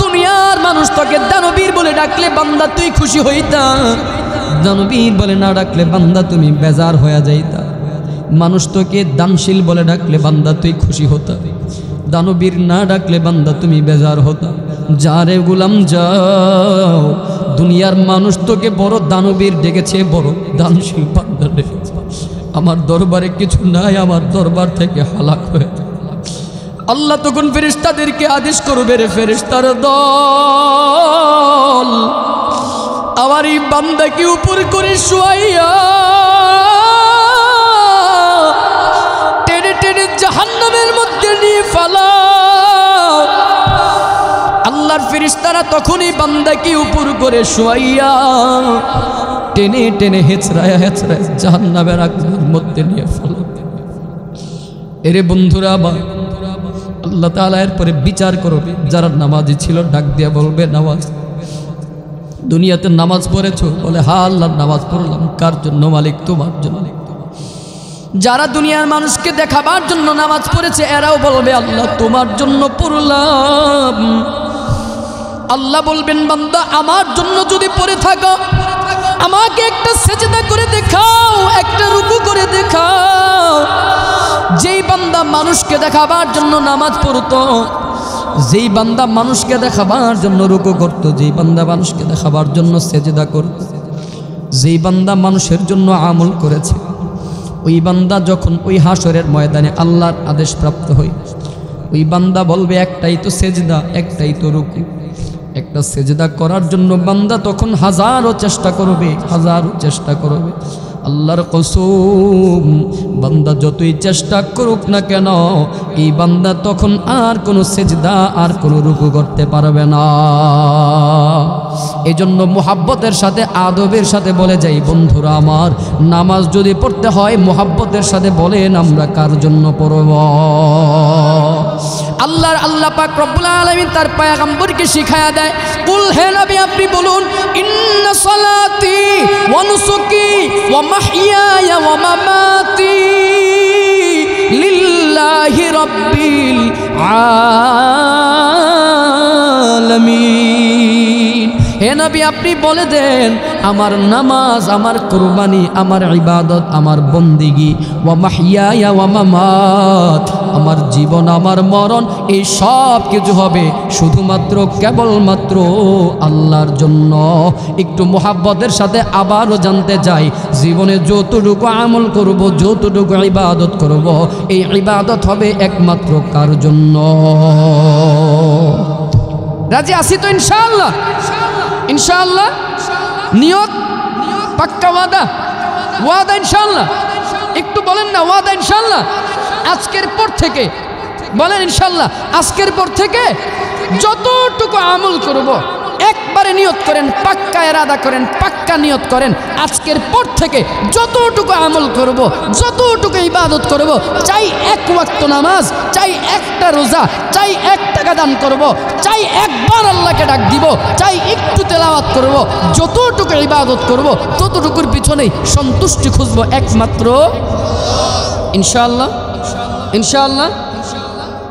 Speaker 1: দুনিয়ার মানুষ তোকে দানবীর বলে ডাকলে বান্দা তুই খুশি হইতা, দানবীর বলে না ডাকলে বান্দা তুমি বেজার হয়ে যাইতা। মানুষ তোকে দানশীল বলে ডাকলে বান্দা তুই খুশি হতা, দানবীর না ডাকলে বান্দা তুমি বেজার হতা। যারে গোলাম যাও, দুনিয়ার মানুষ তোকে বড় দানবীর ডেকেছে, বড় দানশীল বান্দা ডেকেছে। আমার দরবারে কিছু নাই, আমার দরবার থেকে হালাক হয়ে যাবে। আল্লাহ তখন ফেরেশতাদেরকে আদেশ করবে, রে ফেরেশতার দল, আমার এই বান্দাকে উপর করে শুয়াইয়া টেনে টেনে জাহান্নামের মধ্যে নিয়ে ফালাও। আল্লাহর ফেরেশতারা তখনই বান্দাকে উপর করে শুয়াইয়া টেনে টেনে হেচড়ায় হেচড়ায় জাহান্নামের আগুনের মধ্যে নিয়ে ফালাও। এরে বন্ধুরা, আবার আল্লাহ তাআলা এরপরে বিচার করবে। যারা নামাজি ছিল ডাক দিয়া বলবে, নামাজ দুনিয়াতে নামাজ পড়েছো? বলে হ্যাঁ আল্লাহর নামাজ পড়লাম। কার জন্য? মালিক তোমার জন্য। যারা দুনিয়ার মানুষকে দেখাবার জন্য নামাজ পড়েছে এরাও বলবে আল্লাহ তোমার জন্য পড়লাম। আল্লাহ বলবেন, বান্দা আমার জন্য যদি পড়ে থাকো আমাকে একটা সেজদা করে দেখাও, একটা রুকু করে দেখাও। যেই বান্দা মানুষকে দেখাবার জন্য নামাজ পড়তো, যেই বান্দা মানুষকে দেখাবার জন্য রুকু করত, যেই বান্দা মানুষকে দেখাবার জন্য সেজদা করত, যেই বান্দা মানুষের জন্য আমল করেছে, ওই বান্দা যখন ওই হাসরের ময়দানে আল্লাহর আদেশ প্রাপ্ত হয়, ওই বান্দা বলবে একটাই তো সেজদা, একটাই তো রুকু। একটা সেজদা করার জন্য বান্দা তখন হাজারো চেষ্টা করবে, হাজারো চেষ্টা করবে। আল্লাহর কসম, বান্দা যতই চেষ্টা করুক না কেন এই বান্দা তখন আর কোনো সেজদা আর কোনো রুকু করতে পারবে না। এজন্য মুহাব্বতের সাথে আদবের সাথে বলে যাই, বন্ধুরা আমার, নামাজ যদি পড়তে হয় মুহাব্বতের সাথে বলেন আমরা কার জন্য পড়ব? আল্লাহ পাক রব্বুল আলামিন তার পয়গম্বরকে শিখায়া দেয়, কুল হে নবী আপনি বলুন, ইন্না সালাতি ওয়া নুসুকি ওয়া মাহইয়ায়া ওয়া মামাতি লিল্লাহি রাব্বিল আলামিন। হে নবী আপনি বলে দেন, আমার নামাজ, আমার কুরবানি, আমার ইবাদত, আমার বন্দিগি, ওয়া মাহইয়ায়া ওয়া মামাত, আমার জীবন, আমার মরণ, এই সব কিছু হবে শুধুমাত্র কেবলমাত্র আল্লাহর জন্য। একটু মুহাব্বতের সাথে আবারও জানতে চাই, জীবনে যতটুকু আমল করব, যতটুকু ইবাদত করব, এই ইবাদত হবে একমাত্র কার জন্য? রাজি আছি তো ইনশাআল্লাহ? ইনশাআল্লাহ নিয়ত পাক্কা, ওয়াদা, ওয়াদা ইনশাআল্লাহ। একটু বলেন না ওয়াদা ইনশাআল্লাহ। আজকের পর থেকে বলেন ইনশাআল্লাহ, আজকের পর থেকে যতটুকু আমল করব একবারে নিয়ত করেন, পাক্কা ইরাদা করেন, পাক্কা নিয়ত করেন, আজকের পর থেকে যতটুকু আমল করব, যতটুকু ইবাদত করব, চাই এক ওয়াক্ত নামাজ, চাই একটা রোজা, চাই 1 টাকা দান করব, চাই একবার আল্লাহকে ডাক দিব, চাই একটু তেলাওয়াত করব, যতটুকু ইবাদত করব ততটুকুর পিছনেই সন্তুষ্টি খুঁজব একমাত্র ইনশাআল্লাহ। ইনশাআল্লাহ।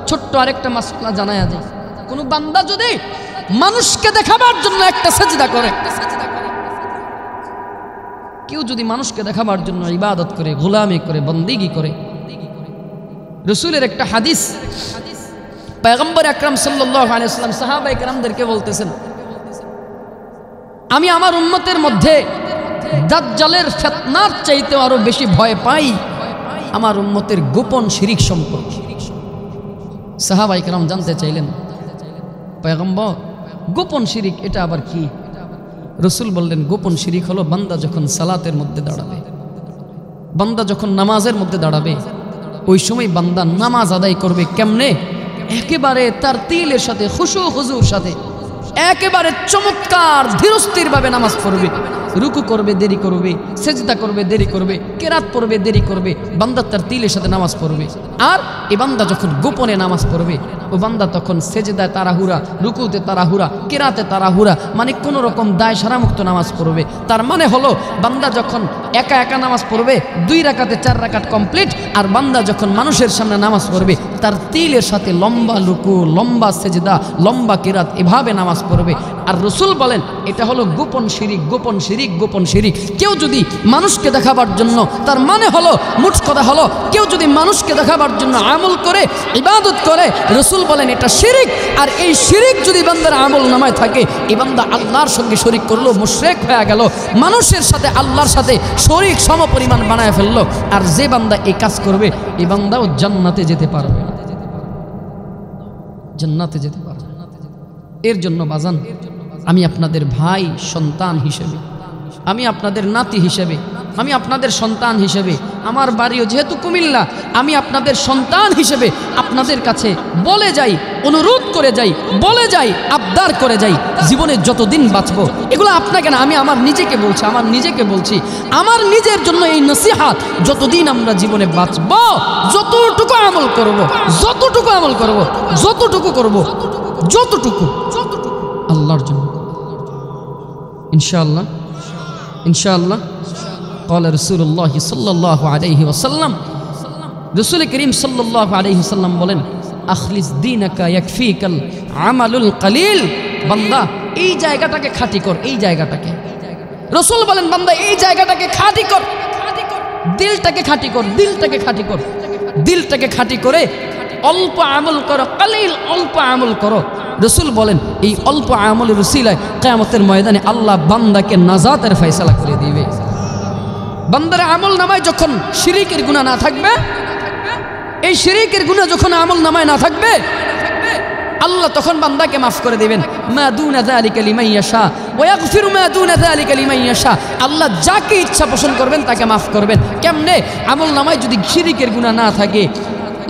Speaker 1: ছোট্ট আরেকটা মাসলা জানায়া যায়, কোন বান্দা যদি মানুষকে দেখাবার জন্য একটা সেজদা করে, কেউ যদি মানুষকে দেখাবার জন্য ইবাদত করে, গোলামি করে, বন্দিগি করে, রাসূলের একটা হাদিস, পয়গম্বর আকরাম সাল্লাল্লাহু আলাইহি ওয়াসাল্লাম সাহাবায়ে কেরামদেরকে বলতেছেন, আমি আমার উম্মতের মধ্যে দাজ্জালের ফিতনার চাইতে আরো বেশি ভয় পাই আমার উম্মতের গোপন শিরিক সম্পর্কে। সাহাবায়ে কেরাম জানতে চাইলেন, পয়গম্বর গোপন শিরিক এটা আবার কি? রাসূল বললেন, গোপন শিরিক হলো বান্দা যখন সালাতের মধ্যে দাঁড়াবে, বান্দা যখন নামাজের মধ্যে দাঁড়াবে, ওই সময় বান্দা নামাজ আদায় করবে কেমনে? একেবারে তার তিলের সাথে, খুশু হুজুর সাথে, একেবারে চমৎকার ধীরস্থির ভাবে নামাজ পড়বে, রুকু করবে দেরি করবে, সেজদা করবে দেরি করবে, কেরাত পড়বে দেরি করবে, বান্দা তার তিলের সাথে নামাজ পড়বে। আর এই বান্দা যখন গোপনে নামাজ পড়বে, ও বান্দা তখন সেজদায় তাড়াহুড়া, রুকুতে তাড়াহুড়া, কেরাতে তাড়াহুড়া, মানে কোনো রকম দায় সারামুক্ত নামাজ পড়বে। তার মানে হলো বান্দা যখন একা একা নামাজ পড়বে 2 রাকাতে 4 রাকাত কমপ্লিট, আর বান্দা যখন মানুষের সামনে নামাজ পড়বে তার তিলের সাথে লম্বা রুকু, লম্বা সেজদা, লম্বা কেরাত, এভাবে নামাজ পড়বে। আর রসুল বলেন এটা হলো গোপন শিরিক, গোপন শিরিক, গোপন শিরিক। কেউ যদি মানুষকে দেখাবার জন্য, তার মানে হলো মুঠ কথা হলো, কেউ যদি মানুষকে দেখাবার জন্য আমল করে, ইবাদত করে, রসুল বলেন এটা শিরিক। আর এই শিরিক যদি বান্দার আমল নামায় থাকে, এই বান্দা আল্লাহর সঙ্গে শরিক করলো, মুশরিক হয়ে গেল, মানুষের সাথে আল্লাহর সাথে শরিক সমপরিমাণ বানায় ফেললো। আর যে বান্দা এই কাজ করবে, এই বান্দাও জান্নাতে যেতে পারবে, জান্নাতে যেতে পারবে। এর জন্য বাজান, আমি আপনাদের ভাই সন্তান হিসেবে, আমি আপনাদের নাতি হিসেবে, আমি আপনাদের সন্তান হিসেবে, আমার বাড়িও যেহেতু কুমিল্লা, আমি আপনাদের সন্তান হিসেবে আপনাদের কাছে বলে যাই, অনুরোধ করে যাই, বলে যাই, আবদার করে যাই, জীবনে যতদিন বাঁচবো, এগুলো আপনাকে না, আমি আমার নিজেকে বলছি, আমার নিজেকে বলছি, আমার নিজের জন্য এই নসিহাত, যতদিন আমরা জীবনে বাঁচবো, যতটুকু আমল করব, যতটুকু আমল করব, যতটুকু করব, যতটুকু আল্লাহর জন্য, ইনশাআল্লাহ, ইনশাআল্লাহ। قال رسول الله صلى الله عليه وسلم, রসুল করিম সাল্লাল্লাহু আলাইহি ওয়াসাল্লাম বলেন, আখলিস দীনাকা ইয়াকফিকাল আমালুল কলিল। বান্দা এই জায়গাটাকে খাঁটি কর, এই জায়গাটাকে, রসুল বলেন বান্দা এই জায়গাটাকে খাঁটি কর, দিলটাকে খাঁটি কর, দিলটাকে খাঁটি কর, দিলটাকে খাঁটি করে অল্প আমল করো, কলিল, অল্প আমল করো। রসুল বলেন এই অল্প আমলের উসিলায় কিয়ামতের ময়দানে আল্লাহ বান্দাকে নাজাতের ফয়সালা করে দিবে। বান্দার আমল নামায় যখন শিরিকের গুনাহ না থাকবে, এই শিরিকের গুনাহ যখন আমল নামায় না থাকবে, আল্লাহ তখন বান্দাকে মাফ করে দিবেন। মা দুনা যালিকা লিমান ইয়াশা ওয়া ইয়াগফিরু মা দুনা যালিকা লিমান ইয়াশা। আল্লাহ যাকে ইচ্ছা পোষণ করবেন তাকে মাফ করবেন। কেমনে? আমল নামায় যদি শিরিকের গুনাহ না থাকে,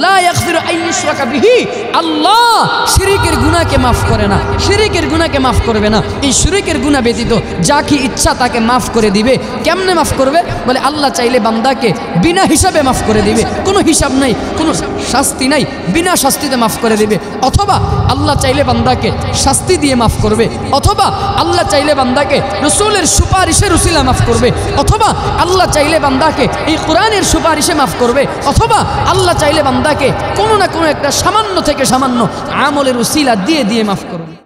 Speaker 1: লা ইয়াগফিরু আন ইউশরাকা বিহি, আল্লাহ শিরিকের গুনাহকে মাফ করে না, শিরিকের গুনাহকে মাফ করবে না। এই শিরিকের গুনাহ ব্যতীত যাকে ইচ্ছা তাকে মাফ করে দিবে। কেমনে মাফ করবে? বলে আল্লাহ চাইলে বান্দাকে বিনা হিসাবে মাফ করে দিবে, কোনো হিসাব নাই, কোনো শাস্তি নাই, বিনা শাস্তিতে মাফ করে দিবে। অথবা আল্লাহ চাইলে বান্দাকে শাস্তি দিয়ে মাফ করবে, অথবা আল্লাহ চাইলে বান্দাকে রসুলের সুপারিশের উসিলা মাফ করবে, অথবা আল্লাহ চাইলে বান্দাকে এই কোরআনের সুপারিশে মাফ করবে, অথবা আল্লাহ চাইলে বান্দাকে কোনো না কোনো একটা সামান্য থেকে সামান্য আমলের উসিলা দিয়ে দিয়ে মাফ করবে।